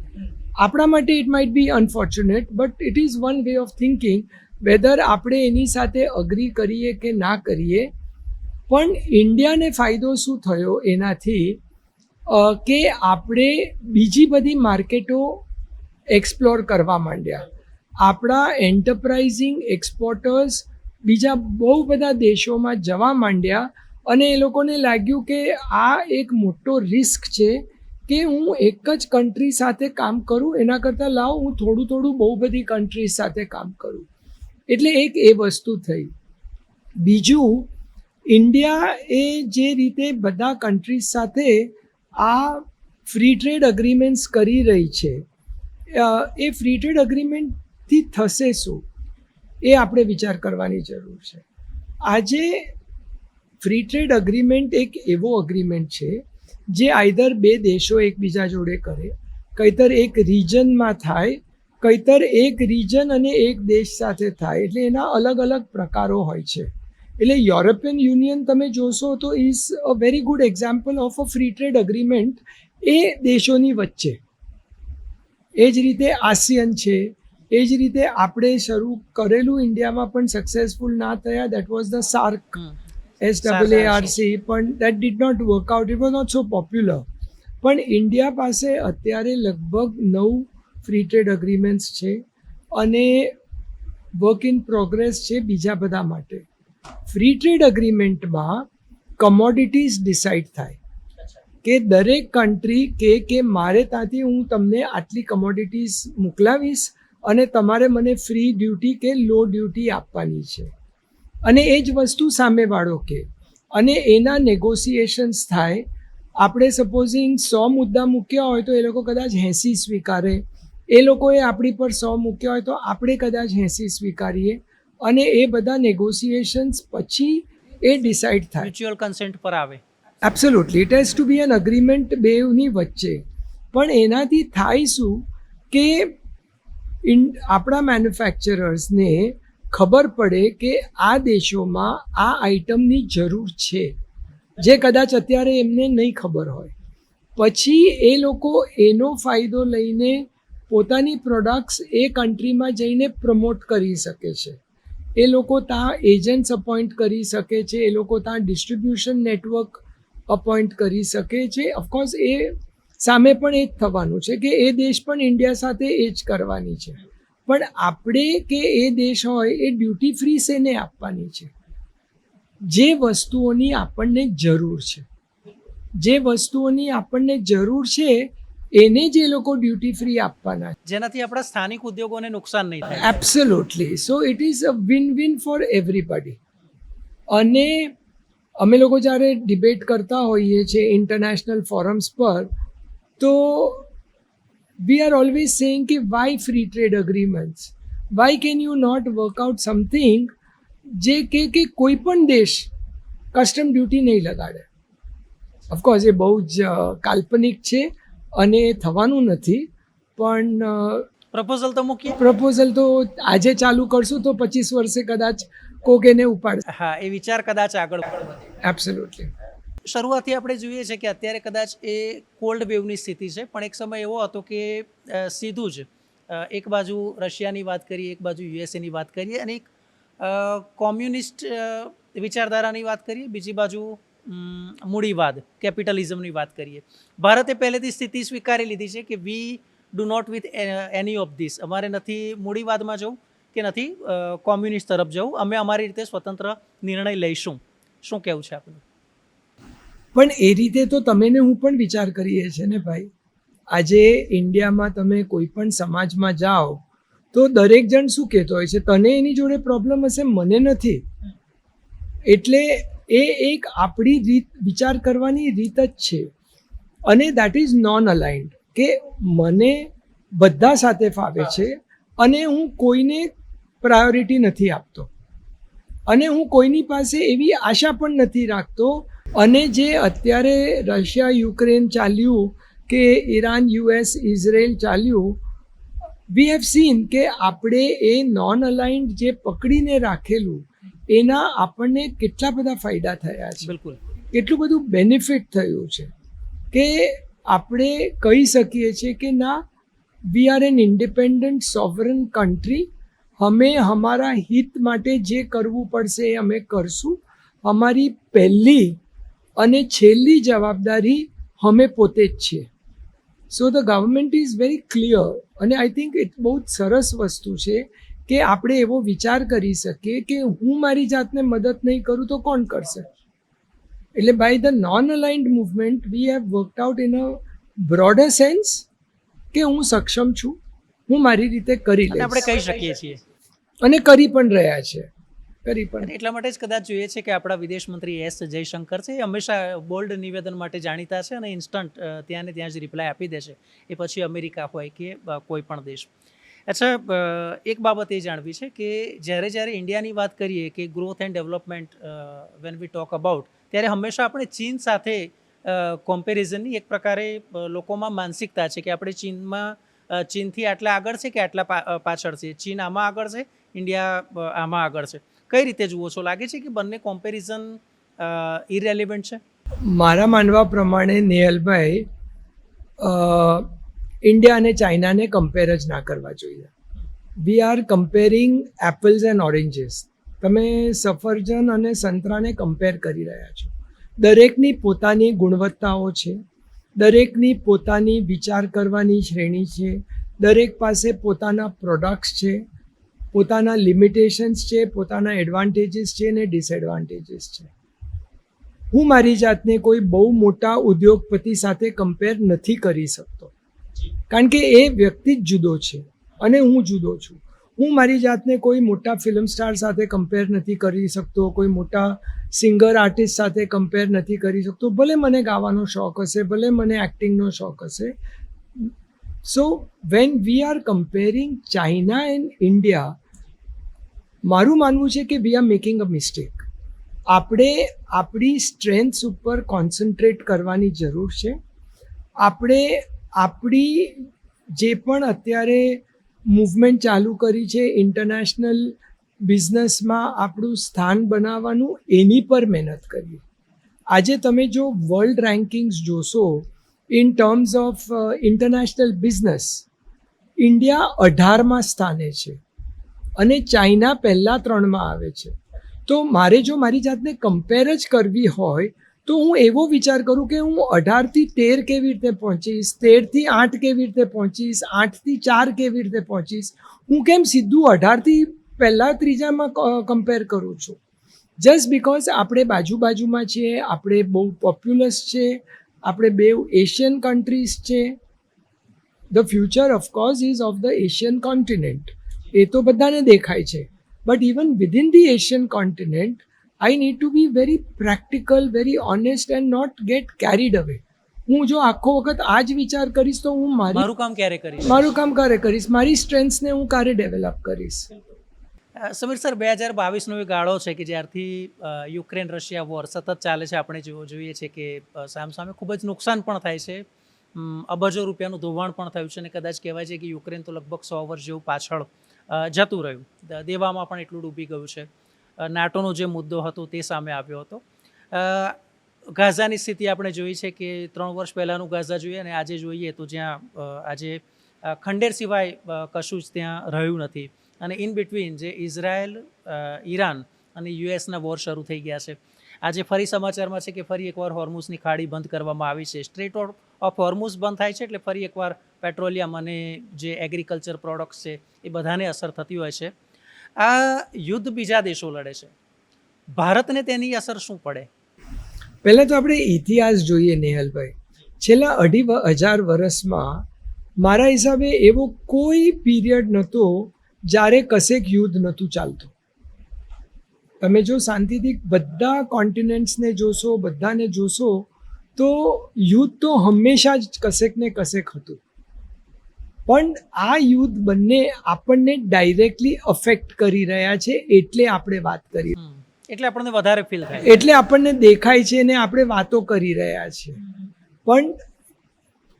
આપણા માટે it might be unfortunate, but it is one way of thinking. Whether આપણે એની સાથે અગ્રી કરીએ કે ના કરીએ, પણ ઇન્ડિયાને ફાયદો શું થયો એનાથી કે આપણે બીજી બધી માર્કેટો એક્સપ્લોર કરવા માંડ્યા. આપણા એન્ટરપ્રાઇઝિંગ એક્સપોર્ટર્સ બીજા બહુ બધા દેશોમાં જવા માંડ્યા અને એ લોકોને લાગ્યું કે આ એક મોટો રિસ્ક છે કે હું એક જ કન્ટ્રી સાથે કામ કરું એના કરતાં લાવ હું થોડું થોડું બહુ બધી કન્ટ્રીઝ સાથે કામ કરું. એટલે એક એ વસ્તુ થઈ. બીજું, ઇન્ડિયા એ જે રીતે બધા કન્ટ્રીઝ સાથે આ ફ્રી ટ્રેડ અગ્રીમેન્ટ્સ કરી રહી છે, એ ફ્રી ટ્રેડ અગ્રીમેન્ટથી થશે શું એ આપણે વિચાર કરવાની જરૂર છે. આજે ફ્રી ટ્રેડ અગ્રીમેન્ટ એક એવો અગ્રીમેન્ટ છે જે આઈધર બે દેશો એકબીજા જોડે કરે, કઈતર એક રિજનમાં થાય, કઈતર એક રિજન અને એક દેશ સાથે થાય. એટલે એના અલગ અલગ પ્રકારો હોય છે. એટલે યુરોપિયન યુનિયન તમે જોશો તો is a very good example of a free trade agreement એ દેશોની વચ્ચે. એ જ રીતે આસિયન છે, એ જ રીતે આપણે શરૂ કરેલું ઇન્ડિયામાં પણ સક્સેસફુલ ના થયા, that was the SAARC, SAARC, પણ that did not work out, it was not so popular. પણ ઇન્ડિયા પાસે અત્યારે લગભગ 9 ફ્રી ટ્રેડ અગ્રીમેન્ટ્સ છે અને વર્ક ઇન પ્રોગ્રેસ છે બીજા બધા માટે. ફ્રી ટ્રેડ અગ્રીમેન્ટમાં કમોડિટીઝ ડિસાઇડ થાય કે દરેક કન્ટ્રી કે મારે ત્યાંથી હું તમને આટલી કમોડિટીઝ મોકલાવીશ અને તમારે મને ફ્રી ડ્યુટી કે લો ડ્યુટી આપવાની છે, અને એ જ વસ્તુ સામેવાળો કે, અને એના નેગોશિએશન્સ થાય. આપણે સપોઝિંગ 100 મુદ્દા મૂક્યા હોય તો એ લોકો કદાચ 80 સ્વીકારે, એ લોકોએ આપણી પર 100 મૂક્યા હોય તો આપણે કદાચ 80 સ્વીકારીએ, અને એ બધા નેગોશિએશન્સ પછી એ ડિસાઇડ થાય. મ્યુચ્યુઅલ કન્સેન્ટ પર આવે. Absolutely, it has to be an agreement બેવની વચ્ચે. પણ એનાથી થાય શું કે આપણા મેન્યુફેક્ચરર્સને ખબર પડે કે આ દેશોમાં આ આઇટમની જરૂર છે, જે કદાચ અત્યારે એમને નહીં ખબર હોય. પછી એ લોકો એનો ફાયદો લઈને પોતાની પ્રોડક્ટ્સ એ કન્ટ્રીમાં જઈને પ્રમોટ કરી શકે છે. એ લોકો ત્યાં એજન્ટ્સ અપોઇન્ટ કરી શકે છે, એ લોકો ત્યાં ડિસ્ટ્રીબ્યુશન નેટવર્ક અપોઇન્ટ કરી શકે છે. ઓફકોર્સ એ સામે પણ એ જ થવાનું છે કે એ દેશ પણ ઇન્ડિયા સાથે એ જ કરવાની છે. પણ આપણે કે એ દેશ હોય એ ડ્યુટી ફ્રી શેને આપવાની છે? જે વસ્તુઓની આપણને જરૂર છે, જે વસ્તુઓની આપણને જરૂર છે એને જ એ લોકો ડ્યુટી ફ્રી આપવાના છે, જેનાથી આપણા સ્થાનિક ઉદ્યોગોને નુકસાન નહીં થાય. Absolutely. So it is a win win four everybody. અને અમે લોકો જ્યારે ડિબેટ કરતા હોઈએ છીએ ઇન્ટરનેશનલ ફોરમ્સ પર, તો વી આર ઓલવેઝ સેઇંગ કે why free trade agreements, why can you not work out something જે કે કોઈ પણ દેશ કસ્ટમ ડ્યુટી નહીં લગાડે. ઓફકોર્સ એ બહુ જ કાલ્પનિક છે અને થવાનું નથી, પણ પ્રપોઝલ તો મૂકીએ. પ્રપોઝલ તો આજે ચાલુ કરશું તો 25 વર્ષે કદાચ કોક એને ઉપાડશે. હા, એ વિચાર કદાચ આગળ વધે. એબ્સોલ્યુટલી. શરૂઆતથી આપણે જોઈએ છે કે અત્યારે કદાચ એ કોલ્ડ વેવની સ્થિતિ છે, પણ એક સમય એવો હતો કે સીધું જ એક બાજુ રશિયાની વાત કરીએ, એક બાજુ યુએસએની વાત કરીએ, અને એક કોમ્યુનિસ્ટ વિચારધારાની વાત કરીએ, બીજી બાજુ મૂડીવાદ કેપિટલિઝમની વાત કરીએ. ભારતે પહેલેથી સ્થિતિ સ્વીકારી લીધી છે કે we do not with any of this. અમારે નથી મૂડીવાદમાં જવું કે નથી કોમ્યુનિસ્ટ તરફ જવું, અમે અમારી રીતે સ્વતંત્ર નિર્ણય લઈશું. શું કહેવું છે આપણું? પણ એ રીતે તો તમે ને હું પણ વિચાર કરીએ છીએ ને ભાઈ. આજે ઇન્ડિયામાં તમે કોઈ પણ સમાજમાં જાઓ તો દરેક જણ શું કહેતો હોય છે, તને એની જોડે પ્રોબ્લેમ હશે, મને નથી. એટલે એ એક આપણી રીત, વિચાર કરવાની રીત જ છે, અને દેટ ઇઝ નોન અલાઇન્ડ, કે મને બધા સાથે ફાવે છે અને હું કોઈને પ્રાયોરિટી નથી આપતો, અને હું કોઈની પાસે એવી આશા પણ નથી રાખતો. અને જે અત્યારે રશિયા યુક્રેન ચાલ્યું કે ઈરાન US ઇઝરાયલ ચાલ્યું, વી હેવ સીન કે આપણે એ નોન અલાઇન્ડ જે પકડીને રાખેલું એના આપણને કેટલા બધા ફાયદા થયા છે. બિલકુલ. કેટલું બધું બેનિફિટ થયું છે કે આપણે કહી શકીએ છીએ કે ના, we are an independent sovereign country. અમે અમારા હિત માટે જે કરવું પડશે એ અમે કરશું. અમારી પહેલી અને છેલ્લી જવાબદારી અમે પોતે જ છીએ. So the government is very clear, અને આઈ થિંક એ બહુ જ સરસ વસ્તુ છે કે આપણે એવો વિચાર કરી શકીએ કે હું મારી જાતને મદદ નહીં કરું તો કોણ કરશે. એટલે by the non aligned movement we have worked out in a broader sense કે હું સક્ષમ છું, હું મારી રીતે કરી અને આપણે લઈશ, કહી શકીએ છીએ. અને કરી પણ રહ્યા છે. અને એટલા માટે જ કદાચ જોઈએ છે કે આપણા વિદેશ મંત્રી એસ જયશંકર છે, એ હંમેશા બોલ્ડ નિવેદન માટે જાણીતા છે અને ઇન્સ્ટન્ટ ત્યાં ને ત્યાં જ રિપ્લાય આપી દેશે, એ પછી અમેરિકા હોય કે કોઈ પણ દેશ. અચ્છા, એક બાબત એ જાણવી છે કે જ્યારે ઇન્ડિયાની વાત કરીએ કે growth and development when we talk about, ત્યારે હંમેશા આપણે ચીન સાથે કોમ્પેરિઝનની એક પ્રકારે લોકોમાં માનસિકતા છે કે આપણે ચીનથી આટલા આગળ છે કે આટલા પાછળ છે, ચીન આમાં આગળ છે, ઇન્ડિયા આમાં આગળ છે. કઈ રીતે જુઓ છો? લાગે છે કે બંને કોમ્પેરિઝન ઇરેલિવન્ટ છે? મારા માનવા પ્રમાણે નેહલભાઈ, ઇન્ડિયા અને ચાઇનાને કમ્પેર જ ના કરવા જોઈએ. We are comparing apples and oranges. તમે સફરજન અને સંતરાને કમ્પેર કરી રહ્યા છો. દરેકની પોતાની ગુણવત્તાઓ છે, દરેકની પોતાની વિચાર કરવાની શ્રેણી છે, દરેક પાસે પોતાના પ્રોડક્ટ્સ છે, પોતાના લિમિટેશન્સ છે, પોતાના એડવાન્ટેજીસ છે ને ડિસએડવાન્ટેજીસ છે. હું મારી જાતને કોઈ બહુ મોટા ઉદ્યોગપતિ સાથે કમ્પેર નથી કરી શકતો, કારણ કે એ વ્યક્તિ જ જુદો છે અને હું જુદો છું. હું મારી જાતને કોઈ મોટા ફિલ્મ સ્ટાર સાથે કમ્પેર નથી કરી શકતો, કોઈ મોટા સિંગર આર્ટિસ્ટ સાથે કમ્પેર નથી કરી શકતો. ભલે મને ગાવાનો શોખ હશે, ભલે મને એક્ટિંગનો શોખ હશે. સો when we are comparing China and India, મારું માનવું છે કે we are making a mistake. આપણે આપણી સ્ટ્રેન્થ્સ ઉપર કોન્સન્ટ્રેટ કરવાની જરૂર છે. આપણે આપણી જે પણ અત્યારે મૂવમેન્ટ ચાલુ કરી છે ઇન્ટરનેશનલ બિઝનેસમાં આપણું સ્થાન બનાવવાનું, એની પર મહેનત કરીએ. આજે તમે જો વર્લ્ડ રેન્કિંગ્સ જોશો in terms of international business, India 18મા સ્થાને છે અને ચાઇના પહેલા 3માં આવે છે. તો મારે જો મારી જાતને કમ્પેર જ કરવી હોય તો હું એવો વિચાર કરું કે હું 18થી 13 કેવી રીતે પહોંચીશ, 13થી 8 કેવી રીતે પહોંચીશ, 8થી 4 કેવી રીતે પહોંચીશ. હું કેમ સીધું 18થી પહેલા 3જામાં કમ્પેર કરું છું? જસ્ટ બિકોઝ આપણે બાજુમાં છીએ, આપણે બહુ પોપ્યુલસ છે, આપણે બે એશિયન કન્ટ્રીઝ છે. The future of course is of the Asian continent, એ તો બધાને દેખાય છે. But even within the Asian continent I need to be very practical, very honest and not get carried away. હું જો આખો વખત આ જ વિચાર કરીશ તો હું મારું કામ ક્યારે કરીશ, મારી સ્ટ્રેન્થ્સને હું ક્યારે ડેવલપ કરીશ. સમીર સર, 2022નો એ ગાળો છે કે જ્યારથી યુક્રેન રશિયા વોર સતત ચાલે છે. આપણે જોઈએ છે કે સામે ખૂબ જ નુકસાન પણ થાય છે, અબજો રૂપિયાનું ધોવાણ પણ થયું છે અને કદાચ કહેવાય છે કે યુક્રેન તો લગભગ 100 વર્ષ જેવું પાછળ જતું રહ્યું, દેવામાં પણ એટલું ડૂબી ગયું છે. નાટોનો જે મુદ્દો હતો તે સામે આવ્યો હતો. ગાઝાની સ્થિતિ આપણે જોઈ છે કે 3 વર્ષ પહેલાંનું ગાઝા જોઈએ અને આજે જોઈએ તો જ્યાં આજે ખંડેર સિવાય કશું જ ત્યાં રહ્યું નથી. અને ઇન બિટવીન જે ઇઝરાયલ, ઈરાન અને યુએસના વોર શરૂ થઈ ગયા છે. આજે ફરી સમાચારમાં છે કે ફરી એકવાર હોર્મુઝની ખાડી બંધ કરવામાં આવી છે. સ્ટ્રેટ ઓફ હોર્મુઝ બંધ થાય છે એટલે ફરી એકવાર પેટ્રોલિયમ અને જે એગ્રીકલ્ચર પ્રોડક્ટ્સ છે એ બધાને અસર થતી હોય છે. આ યુદ્ધ બીજા દેશો લડે છે, ભારતને તેની અસર શું પડે? પહેલાં તો આપણે ઇતિહાસ જોઈએ નેહલભાઈ. છેલ્લા 2,500 વર્ષમાં મારા હિસાબે એવો કોઈ પીરિયડ નહોતો જ્યારે કશેક યુદ્ધ નહોતું ચાલતું. તમે જો શાંતિથી બધા કોન્ટિનેન્ટ્સને જોશો, બધાને જોશો, તો યુદ્ધ તો હંમેશા જ કશેક ને કશેક હતું. પણ આ યુદ્ધ બંને આપણને ડાયરેક્ટલી અફેક્ટ કરી રહ્યા છે, એટલે આપણે વાત કરીએ, એટલે આપણને વધારે ફીલ થાય, એટલે આપણને દેખાય છે ને આપણે વાતો કરી રહ્યા છીએ. પણ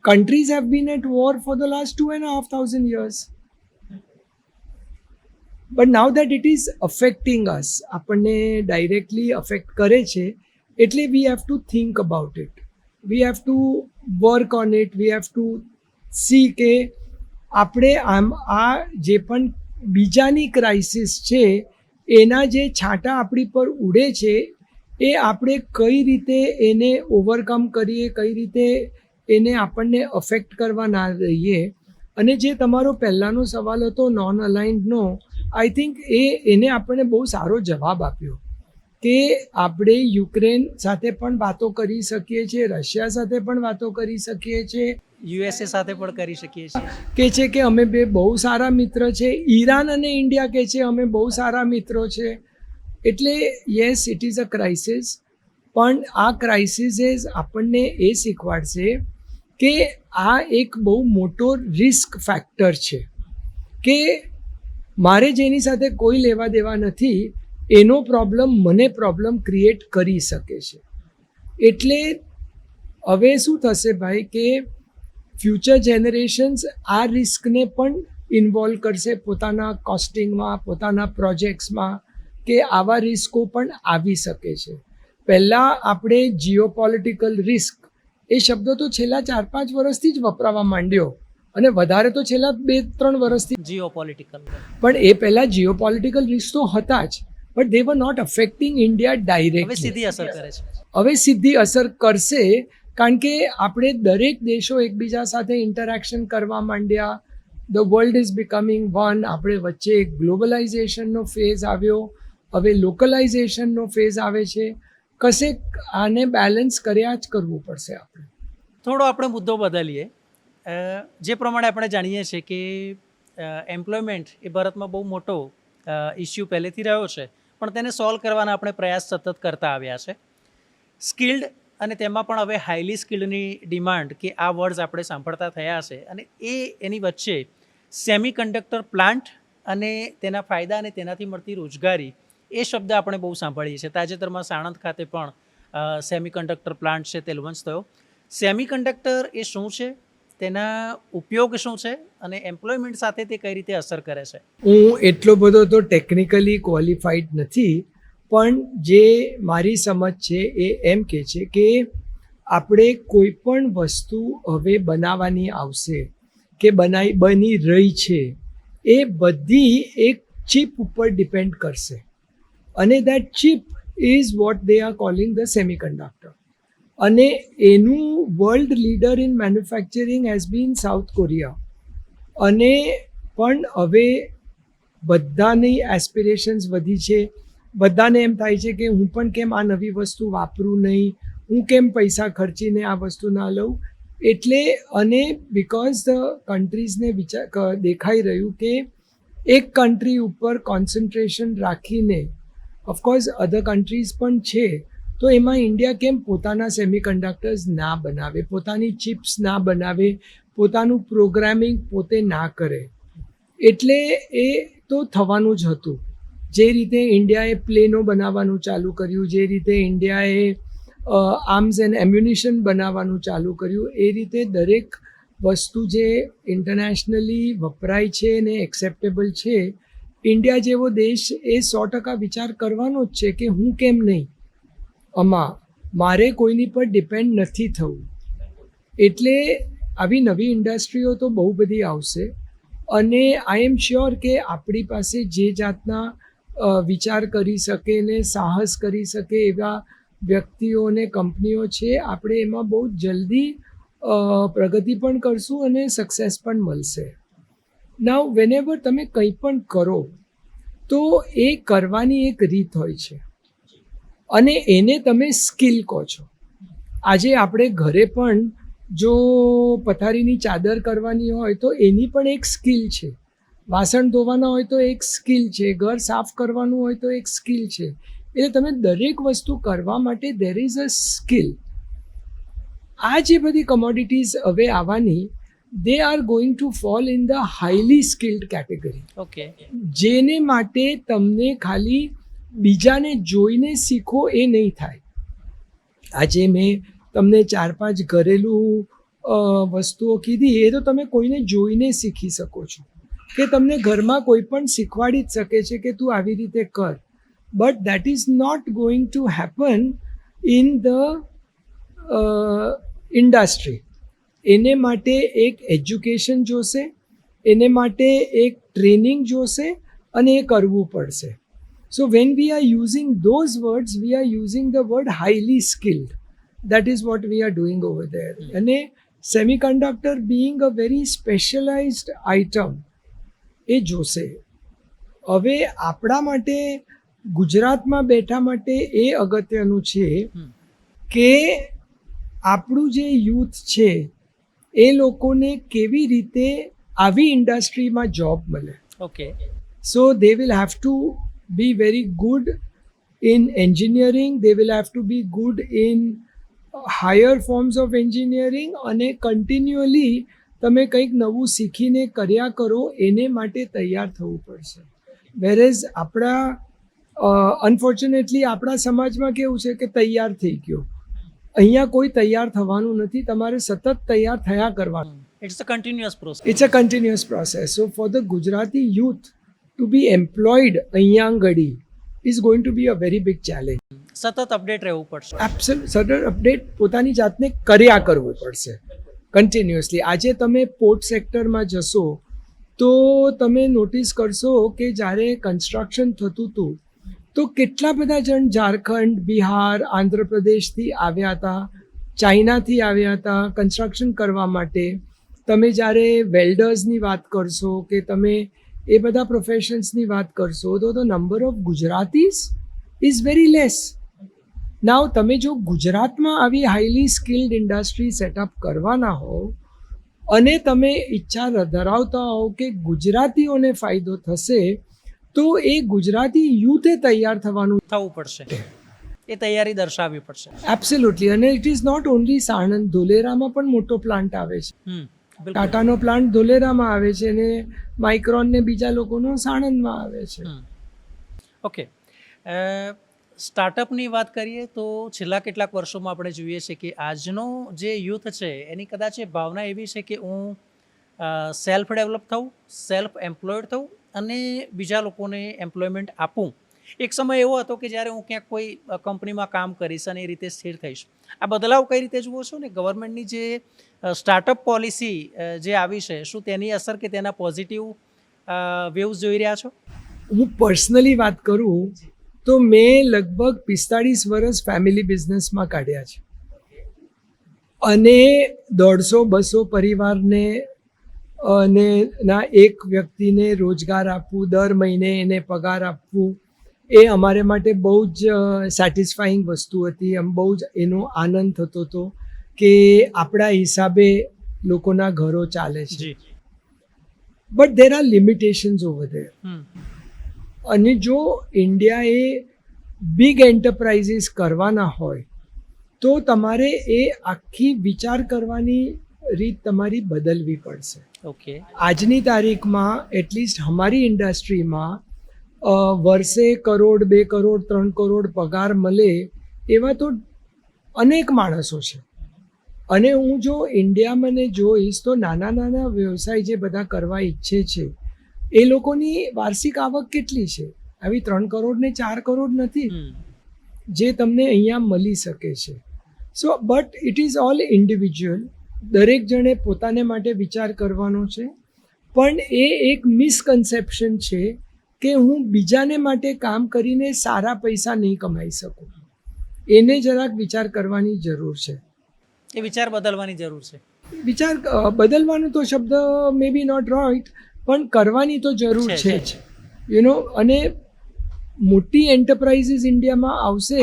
countries have been at war for the last 2,500 years. But now that it is affecting us, આપણને ડાયરેક્ટલી અફેક્ટ કરે છે, એટલે we have to think about it. We have to work on it. We have to see કે આપણે આ જે પણ બીજાની ક્રાઇસિસ છે એના જે છાંટા આપણી પર ઉડે છે એ આપણે કઈ રીતે એને ઓવરકમ કરીએ, કઈ રીતે એને આપણને અફેક્ટ કરવા ના રહીએ. અને જે તમારો પહેલાંનો સવાલ હતો નોન અલાઇન્ડનો, આઈ થિંક એને આપણને બહુ સારો જવાબ આપ્યો કે આપણે યુક્રેન સાથે પણ વાતો કરી શકીએ છીએ, રશિયા સાથે પણ વાતો કરી શકીએ છીએ, યુએસએ સાથે પણ કરી શકીએ છીએ. કે છે કે અમે બે બહુ સારા મિત્ર છે. ઈરાન અને ઇન્ડિયા કે છે અમે બહુ સારા મિત્રો છે. એટલે yes, it is a crisis, પણ આ ક્રાઇસિસે આપણને એ શીખવાડશે કે આ એક બહુ મોટો રિસ્ક ફેક્ટર છે કે મારે જેની સાથે કોઈ લેવા દેવા નથી એનો પ્રોબ્લેમ મને પ્રોબ્લેમ ક્રિએટ કરી શકે છે. એટલે હવે શું થશે ભાઈ કે ફ્યુચર જનરેશન્સ આ રિસ્કને પણ ઇન્વોલ્વ કરશે પોતાના કોસ્ટિંગમાં, પોતાના પ્રોજેક્ટ્સમાં, કે આવા રિસ્કો પણ આવી શકે છે. પહેલાં આપણે જીઓપોલિટિકલ રિસ્ક એ શબ્દ તો છેલ્લા 4-5 વર્ષથી જ વપરાવા માંડ્યો, અને વધારે તો છેલ્લા 2-3 વર્ષથી. જીઓપોલિટિકલ. પણ એ પહેલાં જીઓપોલિટિકલ રિસ્ક તો હતા જ, but they were not affecting India હવે ડાયરેક્ટલી. સીધી અસર કરે છે. હવે સીધી અસર કરશે, કારણ કે આપણે દરેક દેશો એકબીજા સાથે ઇન્ટરેક્શન કરવા માંડ્યા. The world is becoming one. આપણે વચ્ચે એક ગ્લોબલાઇઝેશનનો ફેઝ આવ્યો, હવે લોકલાઇઝેશનનો ફેઝ આવે છે. કશેક આને બેલેન્સ કર્યા જ કરવું પડશે આપણે. થોડો આપણે મુદ્દો બદલીએ. જે પ્રમાણે આપણે જાણીએ છીએ કે એમ્પ્લોયમેન્ટ એ ભારતમાં બહુ મોટો ઇસ્યુ પહેલેથી રહ્યો છે, પણ તેને સોલ્વ કરવાના આપણે પ્રયાસ સતત કરતા આવ્યા છે. સ્કિલ્ડ અને તેમાં પણ હવે હાઈલી સ્કિલ્ડની ડિમાન્ડ, કે આ વર્ડ્સ આપણે સાંભળતા થયા છે, અને એની વચ્ચે સેમી કન્ડક્ટર પ્લાન્ટ અને તેના ફાયદા અને તેનાથી મળતી રોજગારી, એ શબ્દ આપણે બહુ સાંભળીએ છીએ. તાજેતરમાં સાણંદ ખાતે પણ સેમી કન્ડક્ટર પ્લાન્ટ છે તે લોન્ચ થયો. સેમી કન્ડક્ટર એ શું છે, તેના ઉપયોગ શું છે, અને એમ્પ્લોયમેન્ટ સાથે તે કઈ રીતે અસર કરે છે? હું એટલો બધો તો ટેકનિકલી ક્વોલિફાઈડ નથી, પણ જે મારી સમજ છે એ એમ કે છે કે આપણે કોઈ પણ વસ્તુ હવે બનાવવાની આવશે કે બની રહી છે, એ બધી એક ચિપ ઉપર ડિપેન્ડ કરશે, અને that chip is what they are calling the semiconductor. અને એનું world leader in manufacturing has been south Korea. અને પણ હવે બધાની એસ્પિરેશન્સ વધી છે. બધાને એમ થાય છે કે હું પણ કેમ આ નવી વસ્તુ વાપરું નહીં, હું કેમ પૈસા ખર્ચીને આ વસ્તુ ના લઉં. એટલે અને બિકોઝ ધ કન્ટ્રીઝને દેખાઈ રહ્યું કે એક કન્ટ્રી ઉપર કોન્સન્ટ્રેશન રાખીને, ઓફકોર્સ અધર કન્ટ્રીઝ પણ છે, તો એમાં ઇન્ડિયા કેમ પોતાના સેમિકન્ડક્ટર્સ ના બનાવે, પોતાની ચિપ્સ ના બનાવે, પોતાનું પ્રોગ્રામિંગ પોતે ના કરે. એટલે એ તો થવાનું જ હતું. જે રીતે ઇન્ડિયાએ પ્લેનો બનાવવાનું ચાલુ કર્યું, જે રીતે ઇન્ડિયાએ આર્મ્સ એન્ડ એમ્યુનિશન બનાવવાનું ચાલુ કર્યું, એ રીતે દરેક વસ્તુ જે ઇન્ટરનેશનલી વપરાય છે ને એક્સેપ્ટેબલ છે, ઇન્ડિયા જેવો દેશ એ 100% વિચાર કરવાનો જ છે કે હું કેમ નહીં, મારે કોઈની પર ડિપેન્ડ નથી થવું. એટલે આવી નવી ઇન્ડસ્ટ્રીઓ તો બહુ બધી આવશે, અને આઈ એમ શ્યોર કે આપણી પાસે જે જાતના વિચાર કરી શકે ને સાહસ કરી શકે એવા વ્યક્તિઓ અને કંપનીઓ છે, આપણે એમાં બહુ જલ્દી પ્રગતિ પણ કરશું અને સક્સેસ પણ મળશે. નાઉ વેનેવર તમે કંઈ પણ કરો તો એ કરવાની એક રીત હોય છે, અને એને તમે સ્કિલ કહો છો. આજે આપણે ઘરે પણ જો પથારીની ચાદર કરવાની હોય તો એની પણ એક સ્કિલ છે, વાસણ ધોવાના હોય તો એક સ્કિલ છે, ઘર સાફ કરવાનું હોય તો એક સ્કિલ છે. એટલે તમે દરેક વસ્તુ કરવા માટે ધેર ઇઝ અ સ્કિલ. આ જે બધી કોમોડિટીઝ હવે આવવાની, they are going to fall in the highly skilled category. Okay. જેને માટે તમને ખાલી બીજાને જોઈને શીખો એ નહીં થાય. આજે મેં તમને 4-5 ઘરેલું વસ્તુઓ કીધી, એ તો તમે કોઈને જોઈને શીખી શકો છો, કે તમને ઘરમાં કોઈ પણ શીખવાડી જ શકે છે કે તું આવી રીતે કર, but that is not going to happen in the industry. એને માટે એક એજ્યુકેશન જોશે, એને માટે એક ટ્રેનિંગ જોશે, અને એ કરવું પડશે. So when we are using those words, we are using the word highly skilled. That is what we are doing over there. And a semiconductor being a very specialized item, એ જોશે. હવે આપણા માટે ગુજરાતમાં બેઠા માટે એ અગત્યનું છે કે આપણું જે યુથ છે એ લોકોને કેવી રીતે આવી ઇન્ડસ્ટ્રીમાં જોબ મળે. Okay. So they will have to be very good in engineering, they will have to be good in higher forms of engineering, અને continually તમે કંઈક નવું શીખીને કર્યા કરો એને માટે તૈયાર થવું પડશે. વેરેઝ આપણા અનફોર્ચ્યુનેટલી આપણા સમાજમાં કેવું છે કે તૈયાર થઈ ગયો, અહીંયા કોઈ તૈયાર થવાનું નથી, તમારે સતત તૈયાર થયા કરવાનું. It's a continuous process. It's a continuous process. So for the Gujarati youth to be employed અહીંયા આગળ is going to be a very big challenge. સતત અપડેટ રહેવું પડશે. સડન અપડેટ પોતાની જાતને કર્યા કરવું પડશે કન્ટિન્યુઅસલી. આજે તમે પોર્ટ સેક્ટરમાં જશો તો તમે નોટિસ કરશો કે જ્યારે કન્સ્ટ્રક્શન થતું હતું તો કેટલા બધા જણ ઝારખંડ, બિહાર, આંધ્રપ્રદેશથી આવ્યા હતા, ચાઇનાથી આવ્યા હતા કન્સ્ટ્રક્શન કરવા માટે. તમે જ્યારે વેલ્ડર્સની વાત કરશો કે તમે એ બધા પ્રોફેશન્સની વાત કરશો તો the number of Gujaratis is very less. Now તમે જો ગુજરાતમાં આવી હાઈલી સ્કિલ્ડ ઇન્ડસ્ટ્રી સેટઅપ કરવાના હો અને તમે ઈચ્છા ધરાવતા હો કે ગુજરાતીઓને ફાયદો થશે તો એ ગુજરાતી યુથે તૈયાર થવું પડશે, એ તૈયારી દર્શાવવી પડશે. એબ્સોલ્યુટલી. અને it is not only Sanand, ધોલેરામાં પણ મોટો પ્લાન્ટ આવે છે. ટાટાનો પ્લાન્ટ ધોલેરામાં આવે છે અને માઇક્રોન ને બીજા લોકોનો સાણંદમાં આવે છે. ઓકે. સ્ટાર્ટઅપની વાત કરીએ તો છેલ્લા કેટલાક વર્ષોમાં આપણે જોઈએ છે કે આજનો જે યુથ છે એની કદાચ એ ભાવના એવી છે કે હું સેલ્ફ ડેવલપ થવું, સેલ્ફ એમ્પ્લોયડ થવું અને બીજા લોકોને એમ્પ્લોયમેન્ટ આપું. એક સમય એવો હતો કે જ્યારે હું ક્યાંક કોઈ કંપનીમાં કામ કરીશ અને એ રીતે સ્થિર થઈશ. આ બદલાવ કઈ રીતે જુઓ છો ને? ગવર્મેન્ટની જે સ્ટાર્ટઅપ પોલિસી જે આવી છે, શું તેની અસર કે તેના પોઝિટિવ વેવ્સ જોઈ રહ્યા છો? હું પર્સનલી વાત કરું તો મેં લગભગ 45 વર્ષ ફેમિલી બિઝનેસમાં કાઢ્યા છે અને 150-200 પરિવારને અને ના એક વ્યક્તિને રોજગાર આપવું, દર મહિને એને પગાર આપવું, એ અમારે માટે બહુ જ સેટિસ્ફાઈંગ વસ્તુ હતી. આમ બહુ જ એનો આનંદ થતો હતો કે આપણા હિસાબે લોકોના ઘરો ચાલે છે. But there are limitations over there. અને જો ઇન્ડિયાએ બિગ એન્ટરપ્રાઇઝીસ કરવાના હોય તો તમારે એ આખી વિચાર કરવાની રીત તમારી બદલવી પડશે. ઓકે. આજની તારીખમાં એટલીસ્ટ અમારી ઇન્ડસ્ટ્રીમાં વર્ષે 1 કરોડ, 2 કરોડ, 3 કરોડ પગાર મળે એવા તો અનેક માણસો છે. અને હું જો ઇન્ડિયામાં ને જોઈશ તો નાના નાના વ્યવસાય જે બધા કરવા ઈચ્છે છે એ લોકોની વાર્ષિક આવક કેટલી છે? આવી 3 કરોડ ને 4 કરોડ નથી જે તમને અહીંયા મળી શકે છે. So but it is all individual. દરેક જણે પોતાને માટે વિચાર કરવાનો છે. પણ એ એક મિસકન્સેપ્શન છે કે હું બીજાને માટે કામ કરીને સારા પૈસા નહીં કમાઈ શકું. એને જરાક વિચાર કરવાની જરૂર છે. એ વિચાર બદલવાની જરૂર છે. વિચાર બદલવાનો તો શબ્દ મે બી નોટ રાઈટ, પણ કરવાની તો જરૂર છે જ. You know. અને મોટી એન્ટરપ્રાઇઝીસ ઇન્ડિયામાં આવશે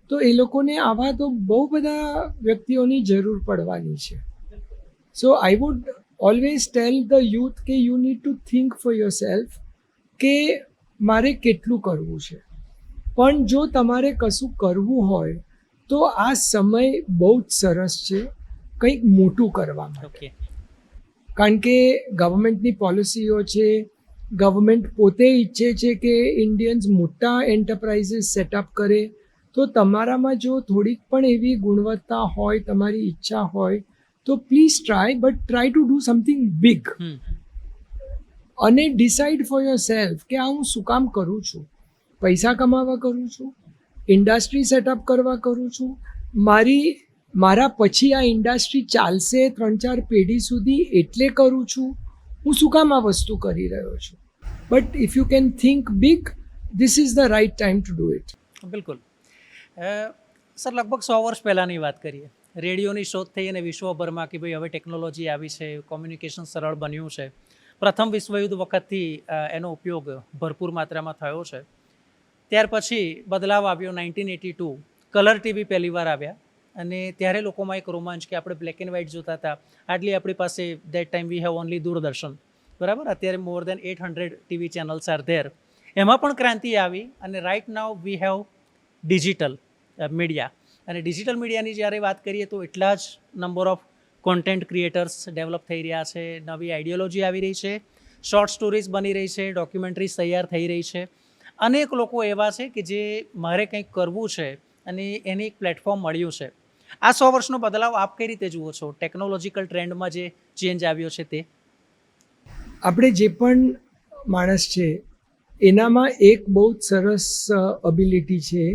તો એ લોકોને આવા તો બહુ બધા વ્યક્તિઓની જરૂર પડવાની છે. So I would always tell the youth કે you need to think for yourself કે મારે કેટલું કરવું છે. પણ જો તમારે કશું કરવું હોય તો આ સમય બહુ જ સરસ છે કંઈક મોટું કરવા માટે. કારણ કે ગવર્મેન્ટની પોલિસીઓ છે, ગવર્મેન્ટ પોતે ઈચ્છે છે કે ઇન્ડિયન્સ મોટા એન્ટરપ્રાઇઝીસ સેટઅપ કરે. તો તમારામાં જો થોડીક પણ એવી ગુણવત્તા હોય, તમારી ઈચ્છા હોય તો please try, but try to do something big. અને ડિસાઇડ ફોર યોર સેલ્ફ કે આ હું શું કામ કરું છું. પૈસા કમાવા કરું છું, ઇન્ડસ્ટ્રી સેટઅપ કરવા કરું છું, મારા પછી આ ઇન્ડસ્ટ્રી ચાલશે 3-4 પેઢી સુધી એટલે કરું છું, હું શું કામ આ વસ્તુ કરી રહ્યો છું. But if you can think big this is the right time to do it. બિલકુલ. સર, લગભગ 100 વર્ષ પહેલાંની વાત કરીએ, રેડિયોની શોધ થઈ અને વિશ્વભરમાં કે ભાઈ હવે ટેકનોલોજી આવી છે, કોમ્યુનિકેશન સરળ બન્યું છે. પ્રથમ વિશ્વયુદ્ધ વખતથી એનો ઉપયોગ ભરપૂર માત્રામાં થયો છે. ત્યાર પછી બદલાવ આવ્યો 1982, કલર ટીવી પહેલીવાર આવ્યા અને ત્યારે લોકોમાં એક રોમાંચ કે આપણે બ્લેક એન્ડ વ્હાઇટ જોતા હતા. આટલી આપણી પાસે that time we have only Doordarshan, બરાબર. અત્યારે more than 800 TV channels are there. એમાં પણ ક્રાંતિ આવી અને right now we have digital media. અને ડિજિટલ મીડિયાની જ્યારે વાત કરીએ તો એટલા જ number of content creators develop થઈ રહ્યા છે, નવી આઈડિયોલોજી આવી રહી છે, શોર્ટ સ્ટોરીઝ બની રહી છે, ડોક્યુમેન્ટરીઝ તૈયાર થઈ રહી છે. અનેક લોકો એવા છે કે જે મારે કંઈક કરવું છે અને એને એક પ્લેટફોર્મ મળ્યું છે. આ 100 વર્ષનો બદલાવ આપ કઈ રીતે જુઓ છો? ટેકનોલોજીકલ ટ્રેન્ડમાં જે ચેન્જ આવ્યો છે તે આપણે જે પણ માણસ છે એનામાં એક બહુ જ સરસ અબિલિટી છે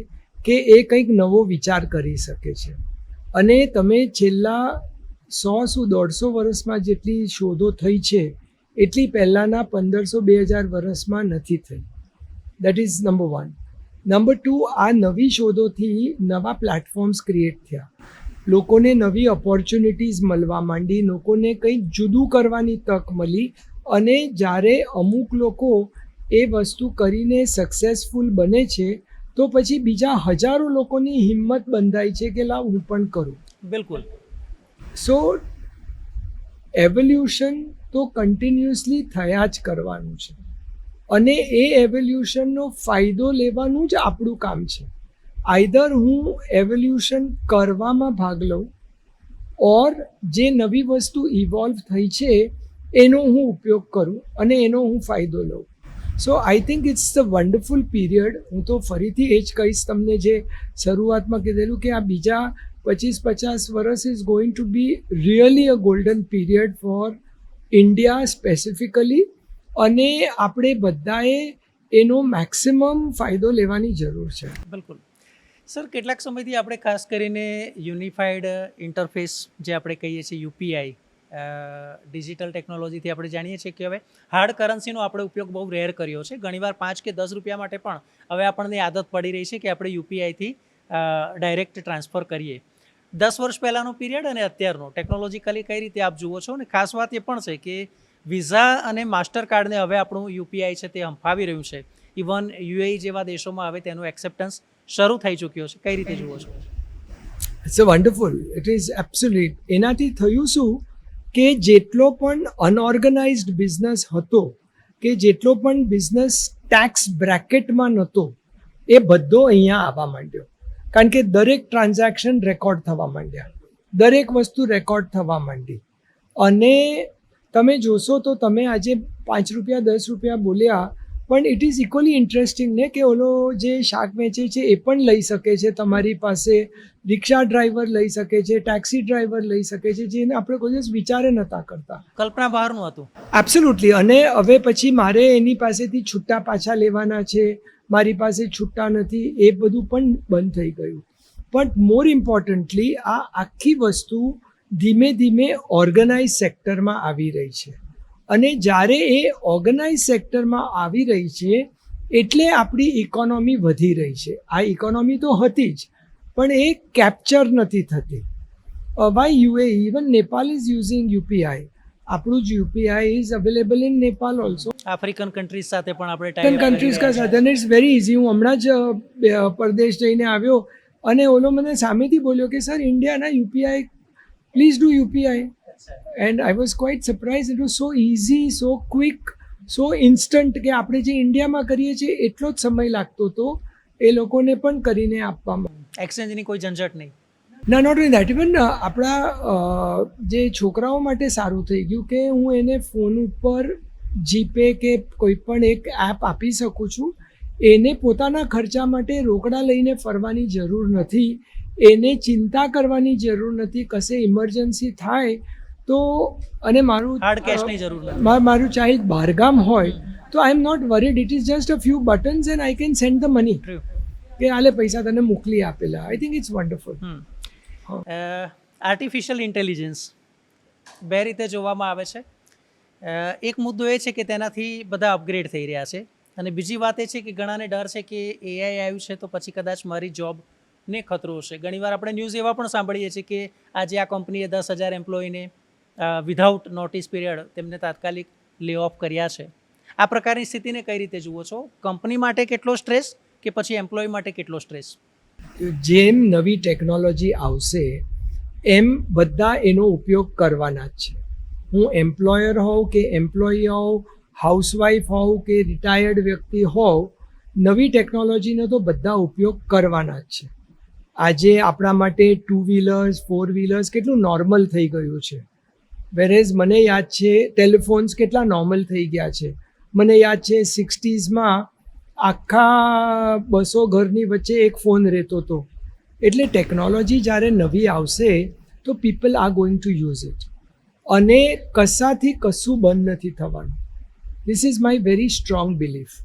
કે એ કંઈક નવો વિચાર કરી શકે છે. અને તમે છેલ્લા 100-150 વર્ષમાં જેટલી શોધો થઈ છે એટલી પહેલાંના 1500-2000 વર્ષમાં નથી થઈ. That is number 1. નંબર 2, આ નવી શોધોથી નવા પ્લેટફોર્મ્સ ક્રિએટ થયા, લોકોને નવી ઓપોર્ચ્યુનિટીઝ મળવા માંડી, લોકોને કંઈક જુદું કરવાની તક મળી. અને જ્યારે અમુક લોકો એ વસ્તુ કરીને સક્સેસફુલ બને છે તો પછી બીજા હજારો લોકોની હિંમત બંધાય છે કે લાવ હું પણ કરું. બિલકુલ. સો એવોલ્યુશન તો કન્ટિન્યુઅસલી થયા જ કરવાનું છે અને એ એવોલ્યુશનનો ફાયદો લેવાનું જ આપણું કામ છે. આઈધર હું એવોલ્યુશન કરવામાં ભાગ લઉં ઓર જે નવી વસ્તુ ઇવોલ્વ થઈ છે એનો હું ઉપયોગ કરું અને એનો હું ફાયદો લઉં. So I think it's the wonderful period. હું તો ફરીથી એ જ કહીશ તમને જે શરૂઆતમાં કીધેલું કે આ બીજા 25-50 વર્ષ is going to be really a golden period for India specifically. અને આપણે બધાએ એનો મેક્સિમમ ફાયદો લેવાની જરૂર છે. બિલકુલ. સર, કેટલાક સમયથી આપણે ખાસ કરીને યુનિફાઈડ ઇન્ટરફેસ જે આપણે કહીએ છીએ યુપીઆઈ, ડિજિટલ ટેકનોલોજીથી આપણે જાણીએ છીએ કે હવે હાર્ડ કરન્સીનો આપણે ઉપયોગ બહુ રેર કર્યો છે. ઘણીવાર 5 કે 10 રૂપિયા માટે પણ હવે આપણને આદત પડી રહી છે કે આપણે યુપીઆઈથી ડાયરેક્ટ ટ્રાન્સફર કરીએ. 10 વર્ષ પહેલાંનો પીરિયડ અને અત્યારનો ટેકનોલોજીકલી કઈ રીતે આપ જુઓ છો? અને ખાસ વાત એ પણ છે કે વિઝા અને માસ્ટર કાર્ડને હવે આપણું યુપીઆઈ છે તે હંફાવી રહ્યું છે. ઇવન યુએઈ જેવા દેશોમાં હવે તેનું એક્સેપ્ટન્સ શરૂ થઈ ચૂક્યો છે. કઈ રીતે જુઓ છો? It's a wonderful. It is absolute. એનાથી થયું શું કે જેટલો પણ અનઓર્ગનાઇઝડ બિઝનેસ હતો, કે જેટલો પણ બિઝનેસ ટેક્સ બ્રેકેટમાં નહોતો, એ બધો અહીંયા આવવા માંડ્યો. કારણ કે દરેક ટ્રાન્ઝેક્શન રેકોર્ડ થવા માંડ્યા, દરેક વસ્તુ રેકોર્ડ થવા માંડી. અને તમે જોશો તો તમે આજે 5 રૂપિયા 10 રૂપિયા બોલ્યા, પણ ઇટ ઇઝ ઇક્વલી ઇન્ટરેસ્ટિંગ ને કે ઓલો જે શાક વેચે છે એ પણ લઈ શકે છે તમારી પાસે, રિક્ષા ડ્રાઈવર લઈ શકે છે, ટેક્સી ડ્રાઈવર લઈ શકે છે, જેને આપણે કોઈ દિવસ વિચારે નહોતા કરતા. કલ્પના બહારનું હતું. એબ્સોલ્યુટલી. અને હવે પછી મારે એની પાસેથી છૂટા પાછા લેવાના છે, મારી પાસે છૂટા નથી, એ બધું પણ બંધ થઈ ગયું. પણ મોર ઇમ્પોર્ટન્ટલી આ આખી વસ્તુ ધીમે ધીમે ઓર્ગનાઇઝ સેક્ટરમાં આવી રહી છે. અને જ્યારે એ ઓર્ગનાઇઝ સેક્ટરમાં આવી રહી છે એટલે આપણી ઇકોનોમી વધી રહી છે. આ ઇકોનોમી તો હતી જ, પણ એ કેપ્ચર નથી થતી. Why UAE, even Nepal is using UPI. આપણું જ UPI is available in Nepal also. African countries સાથે પણ આપણે કન્ટ્રીઝ કા સાથે. અને ઇટ્સ વેરી ઇઝી. હું હમણાં જ પરદેશ જઈને આવ્યો અને ઓલો મને સામેથી બોલ્યો કે સર ઇન્ડિયાના UPI, please do UPI. And I was quite surprise. It was so easy, so quick, so instant કે આપણે જે ઇન્ડિયામાં કરીએ છીએ એટલો જ સમય લાગતો હતો એ લોકોને પણ કરીને આપવામાં. એક્સચેન્જની કોઈ ઝંઝટ નહીં. ના, નોટ ઓનલી દેટ. ઇવન આપણા જે છોકરાઓ માટે સારું થઈ ગયું કે હું એને ફોન ઉપર જીપે કે કોઈ પણ એક એપ આપી શકું છું. એને પોતાના ખર્ચા માટે રોકડા લઈને ફરવાની જરૂર નથી, એને ચિંતા કરવાની જરૂર નથી. કશે ઇમરજન્સી થાય તો, અને મારું હાર્ડ કેશની જરૂર નથી. મારું ચાઇલ્ડ બહારગામ હોય તો I am not worried. It is just a few buttons and I can send the money. કે આલે પૈસા તને મોકલી આપેલા. I think it's wonderful. Artificial intelligence બે રીતે જોવામાં આવે છે. એક મુદ્દો એ છે કે તેનાથી બધા અપગ્રેડ થઈ રહ્યા છે અને બીજી વાત એ છે કે ઘણાને ડર છે કે એઆઈ આવ્યું છે તો પછી કદાચ મારી જોબને ખતરો હશે. ઘણીવાર આપણે ન્યૂઝ એવા પણ સાંભળીએ છીએ કે આજે આ કંપનીએ 10,000 એમ્પ્લોયીને વિધાઉટ નોટિસ પીરિયડ તેમને તાત્કાલિક લે ઓફ કર્યા છે. આ પ્રકારની સ્થિતિને કઈ રીતે જુઓ છો? કંપની માટે કેટલો સ્ટ્રેસ કે પછી એમ્પ્લોય માટે કેટલો સ્ટ્રેસ? જેમ નવી ટેકનોલોજી આવશે એમ બધા એનો ઉપયોગ કરવાના જ છે. હું એમ્પ્લોયર હોઉં કે એમ્પ્લોયી હોઉં, હાઉસવાઈફ હોઉં કે રિટાયર્ડ વ્યક્તિ હોઉં, નવી ટેકનોલોજીનો તો બધા ઉપયોગ કરવાના જ છે. આજે આપણા માટે 2 વ્હીલર્સ 4 વ્હીલર્સ કેટલું નોર્મલ થઈ ગયું છે. વેરેઝ મને યાદ છે ટેલિફોન્સ કેટલા નોર્મલ થઈ ગયા છે. મને યાદ છે 60sમાં આખા 200 ઘરની વચ્ચે એક ફોન રહેતો હતો. એટલે ટેકનોલોજી જ્યારે નવી આવશે તો people are going to use it. અને કશાથી કશું બંધ નથી થવાનું. This is my very strong belief.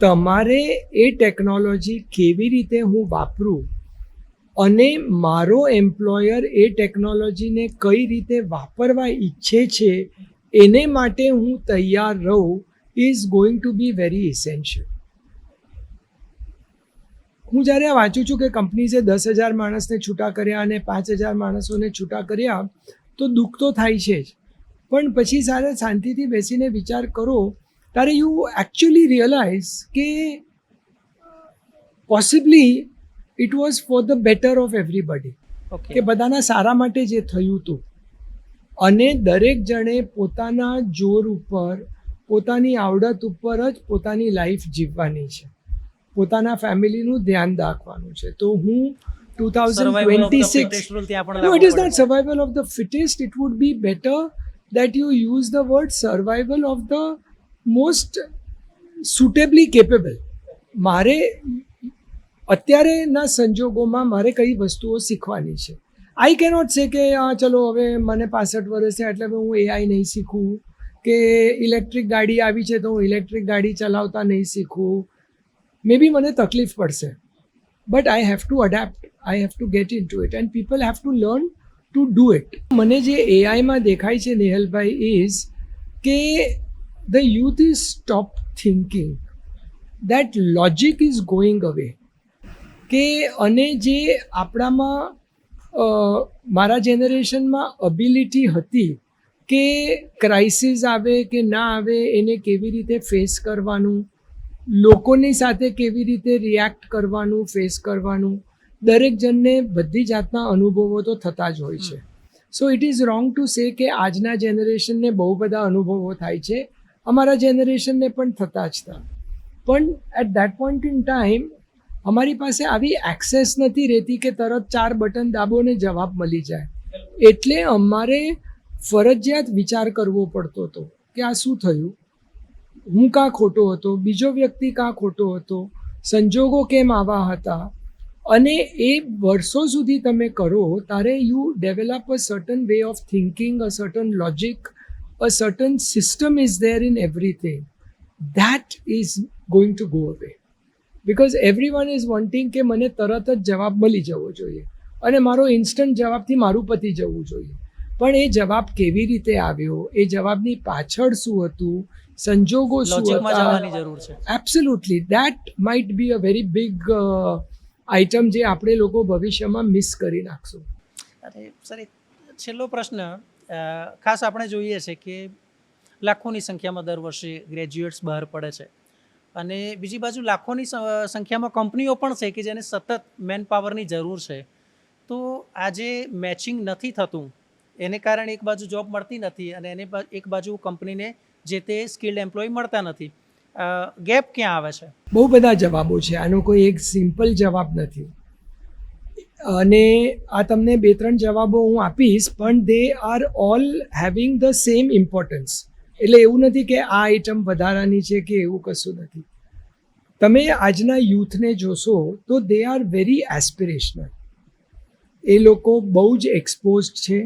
તમારે એ ટેકનોલોજી કેવી રીતે હું વાપરું અને મારો એમ્પ્લોયર એ ટેકનોલોજીને કઈ રીતે વાપરવા ઈચ્છે છે એને માટે હું તૈયાર રહું is going to be very essential. હું જ્યારે આ વાંચું છું કે કંપનીઝે 10,000 માણસને છૂટા કર્યા અને 5,000 માણસોને છૂટા કર્યા તો દુઃખ તો થાય છે જ. પણ પછી સારે શાંતિથી બેસીને વિચાર કરો ત્યારે યુ એકચ્યુઅલી રિયલાઇઝ કે possibly it was for the better of everybody. Okay, કે બધાના સારા માટે જે થયું હતું. અને દરેક જણે પોતાના જોર ઉપર, પોતાની આવડત ઉપર જ પોતાની લાઈફ જીવવાની છે, પોતાના ફેમિલીનું ધ્યાન રાખવાનું છે. તો હું survival of the 2026 fittest rule ત્યાં પણ No, લાગુ it is પડે not છે. survival of the fittest. It would be better that you use the word survival of the most suitably capable. મારે અત્યારેના સંજોગોમાં મારે કઈ વસ્તુઓ શીખવાની છે. આઈ કેનોટ સે કે ચલો હવે મને 65 વર્ષ છે એટલે હું એઆઈ નહીં શીખું, કે ઇલેક્ટ્રિક ગાડી આવી છે તો હું ઇલેક્ટ્રિક ગાડી ચલાવતા નહીં શીખું. મે બી મને તકલીફ પડશે, but I have to adapt, I have to get in to it and people have to learn to do it. મને જે એઆઈમાં દેખાય છે નેહલભાઈ ઇઝ કે the youth is stop thinking, that logic is going away. કે અને જે આપણામાં મારા જેનરેશનમાં અબિલિટી હતી કે ક્રાઇસિસ આવે કે ના આવે એને કેવી રીતે ફેસ કરવાનું, લોકોની સાથે કેવી રીતે રિએક્ટ કરવાનું, ફેસ કરવાનું, દરેક જણને બધી જાતના અનુભવો તો થતા જ હોય છે. So it is wrong to say કે આજના જનરેશનને બહુ બધા અનુભવો થાય છે. અમારા જનરેશનને પણ થતા જ હતા. પણ at that point in time અમારી પાસે આવી એક્સેસ નથી રહેતી કે તરત 4 બટન દાબો ને જવાબ મળી જાય. એટલે અમારે ફરજિયાત વિચાર કરવો પડતો હતો કે આ શું થયું, હું કાં ખોટો હતો, બીજો વ્યક્તિ કાં ખોટો હતો, સંજોગો કેમ આવા હતા. અને એ વર્ષો સુધી તમે કરો ત્યારે you develop a certain way of thinking, a certain logic, a certain system is there in everything. That is going to go અવે. બિકોઝ એવરીવન ઇઝ વોન્ટિંગ કે મને તરત જ જવાબ મળી જવો જોઈએ અને મારો ઇન્સ્ટન્ટ જવાબથી મારું પતી જવું જોઈએ. પણ એ જવાબ કેવી રીતે આવ્યો, એ જવાબની પાછળ શું હતું, સંજોગો શું લોજિકમાં હતા. જવાની જરૂર છે. Absolutely that might be a very big item જે આપણે લોકો ભવિષ્યમાં મિસ કરી નાખશું. અરે સર, એક છેલ્લો પ્રશ્ન. ખાસ આપણે જોઈએ છે કે લાખોની સંખ્યામાં દર વર્ષે ગ્રેજ્યુએટ્સ બહાર પડે છે અને બીજી બાજુ લાખોની સંખ્યામાં કંપનીઓ પણ છે કે જેને સતત મેન પાવરની જરૂર છે. તો આજે મેચિંગ નથી થતું, એને કારણે એક બાજુ જોબ મળતી નથી અને એક બાજુ કંપનીને જે તે સ્કિલ્ડ એમ્પ્લોય મળતા નથી. ગેપ ક્યાં આવે છે? બહુ બધા જવાબો છે, આનો કોઈ એક સિમ્પલ જવાબ નથી. અને આ તમને 2-3 જવાબો હું આપીશ, પણ they are all having the same importance. એટલે એવું નથી કે આ આઇટમ વધારાની છે કે એવું કશું નથી. તમે આજના યુથને જોશો તો દે આર વેરી એસ્પિરેશનલ. એ લોકો બહુ જ એક્સપોઝડ છે,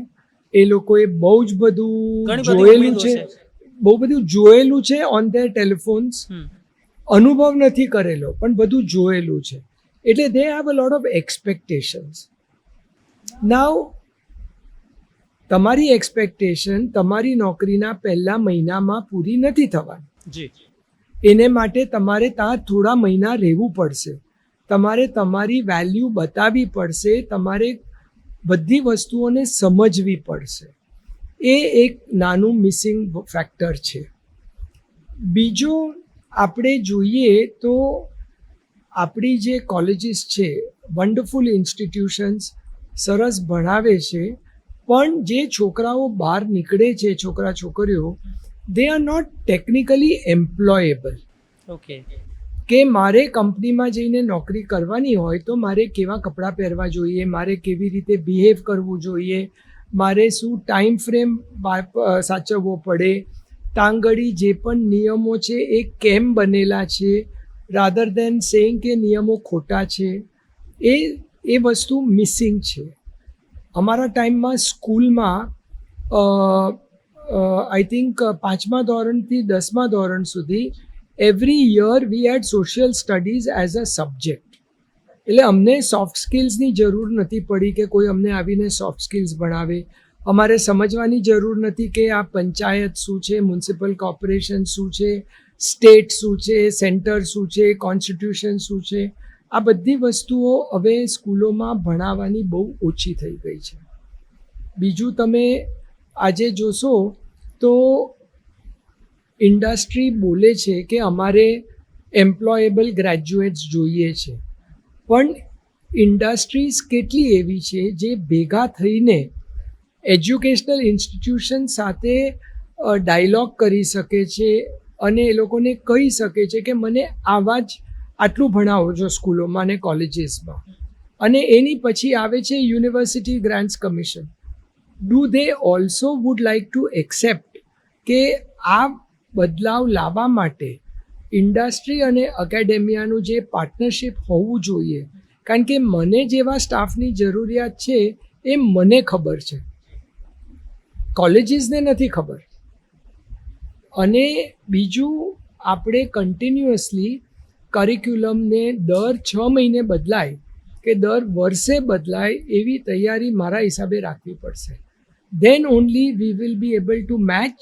એ લોકોએ બહુ જ બધું ઘણી બધી જોયેલું ઉમેદો છે, છે. બહુ બધું જોયેલું છે ઓન ધેર ટેલિફોન્સ. અનુભવ નથી કરેલો પણ બધું જોયેલું છે. એટલે they have a lot of expectations. Now તમારી એક્સપેક્ટેશન તમારી નોકરીના પહેલા મહિનામાં પૂરી નથી થવાની. જી. એને માટે તમારે ત્યાં થોડા મહિના રહેવું પડશે, તમારે તમારી વેલ્યુ બતાવવી પડશે, તમારે બધી વસ્તુઓને સમજવી પડશે. એ એક નાનું મિસિંગ ફેક્ટર છે. બીજું આપણે જોઈએ તો આપણી જે કોલેજીસ છે, વન્ડરફુલ ઇન્સ્ટિટ્યુશન્સ, સરસ ભણાવે છે, પણ જે છોકરાઓ બહાર નીકળે છે, છોકરા છોકરીઓ, they are not technically employable. Okay. કે મારે કંપનીમાં જઈને નોકરી કરવાની હોય તો મારે કેવા કપડાં પહેરવા જોઈએ, મારે કેવી રીતે બિહેવ કરવું જોઈએ, મારે શું ટાઈમ ફ્રેમ સાચવવો પડે, તાંગડી જે પણ નિયમો છે એ કેમ બનેલા છે, રાધર દેન સેઇંગ કે નિયમો ખોટા છે, એ વસ્તુ મિસિંગ છે. અમારા ટાઈમમાં સ્કૂલમાં આઈ થિંક 5મા ધોરણથી 10મા ધોરણ સુધી every year we had social studies as a subject. એટલે અમને સોફ્ટ સ્કિલ્સની જરૂર નથી પડી કે કોઈ અમને આવીને સોફ્ટ સ્કિલ્સ ભણાવે. અમારે સમજવાની જરૂર નથી કે આ પંચાયત શું છે, મ્યુનિસિપલ કોર્પોરેશન શું છે, સ્ટેટ શું છે, સેન્ટર શું છે, કોન્સ્ટિટ્યુશન શું છે. આ બધી વસ્તુઓ હવે સ્કૂલોમાં ભણાવવાની બહુ ઓછી થઈ ગઈ છે. બીજું તમે આજે જોશો તો ઇન્ડસ્ટ્રી બોલે છે કે અમારે એમ્પ્લોયેબલ ગ્રેજ્યુએટ્સ જોઈએ છે, પણ ઇન્ડસ્ટ્રીઝ કેટલી એવી છે જે ભેગા થઈને એજ્યુકેશનલ ઇન્સ્ટિટ્યુશન સાથે ડાયલોગ કરી શકે છે અને એ લોકોને કહી શકે છે કે મને આવા જ આટલું ભણાવો છો સ્કૂલોમાં અને કોલેજીસમાં, અને એની પછી આવે છે university grants commission. Do they also would like to accept કે આ બદલાવ લાવવા માટે ઇન્ડસ્ટ્રી અને એકેડેમિયાનું જે પાર્ટનરશિપ હોવું જોઈએ, કારણ કે મને જેવા સ્ટાફની જરૂરિયાત છે એ મને ખબર છે, કોલેજીસને નથી ખબર. અને બીજું, આપણે કન્ટિન્યુઅસલી કરિક્યુલમને દર 6 મહિને બદલાય કે દર વર્ષે બદલાય એવી તૈયારી મારા હિસાબે રાખવી પડશે. Than only we will be able to match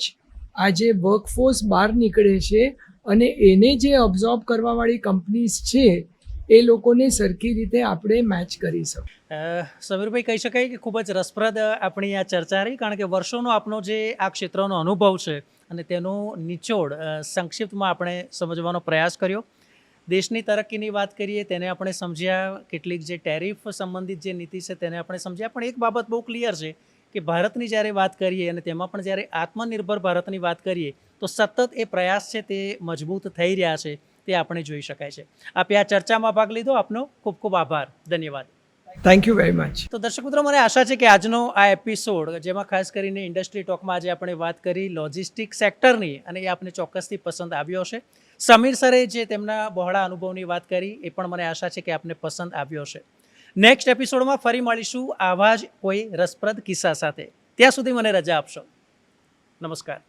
આ જે વર્કફોર્સ બહાર નીકળે છે અને એને જે અબ્ઝોર્બ કરવાવાળી કંપનીઝ છે એ લોકોને સરખી રીતે આપણે મેચ કરી શકીએ. સમીરભાઈ, કહી શકાય કે ખૂબ જ રસપ્રદ આપણી આ ચર્ચા રહી, કારણ કે વર્ષોનો આપનો જે આ ક્ષેત્રનો અનુભવ છે અને તેનો નિચોડ સંક્ષિપ્તમાં આપણે સમજવાનો પ્રયાસ કર્યો. દેશની તરક્કીની વાત કરીએ તેને આપણે સમજ્યા, કેટલીક જે ટેરિફ સંબંધિત જે નીતિ છે તેને આપણે સમજ્યા, પણ એક બાબત બહુ ક્લિયર છે કે ભારતની જ્યારે વાત કરીએ અને તેમાં પણ જ્યારે આત્મનિર્ભર ભારતની વાત કરીએ તો સતત એ પ્રયાસ છે તે મજબૂત થઈ રહ્યા છે, તે આપણે જોઈ શકાય છે. આપે આ ચર્ચામાં ભાગ લીધો, આપનો ખૂબ ખૂબ આભાર. ધન્યવાદ. Thank you very much. તો દર્શક મિત્રો, મને આશા છે કે આજનો આ એપિસોડ, જેમાં ખાસ કરીને ઇન્ડસ્ટ્રી ટોકમાં આજે આપણે વાત કરી લોજિસ્ટિક સેક્ટરની, અને એ આપને ચોક્કસથી પસંદ આવ્યો હશે. સમીર સરે જે તેમના બહોળા અનુભવની વાત કરી એ પણ મને આશા છે કે આપને પસંદ આવ્યો હશે. નેક્સ્ટ એપિસોડમાં ફરી મળીશું આવા જ કોઈ રસપ્રદ કિસ્સા સાથે. ત્યાં સુધી મને રજા આપશો. નમસ્કાર.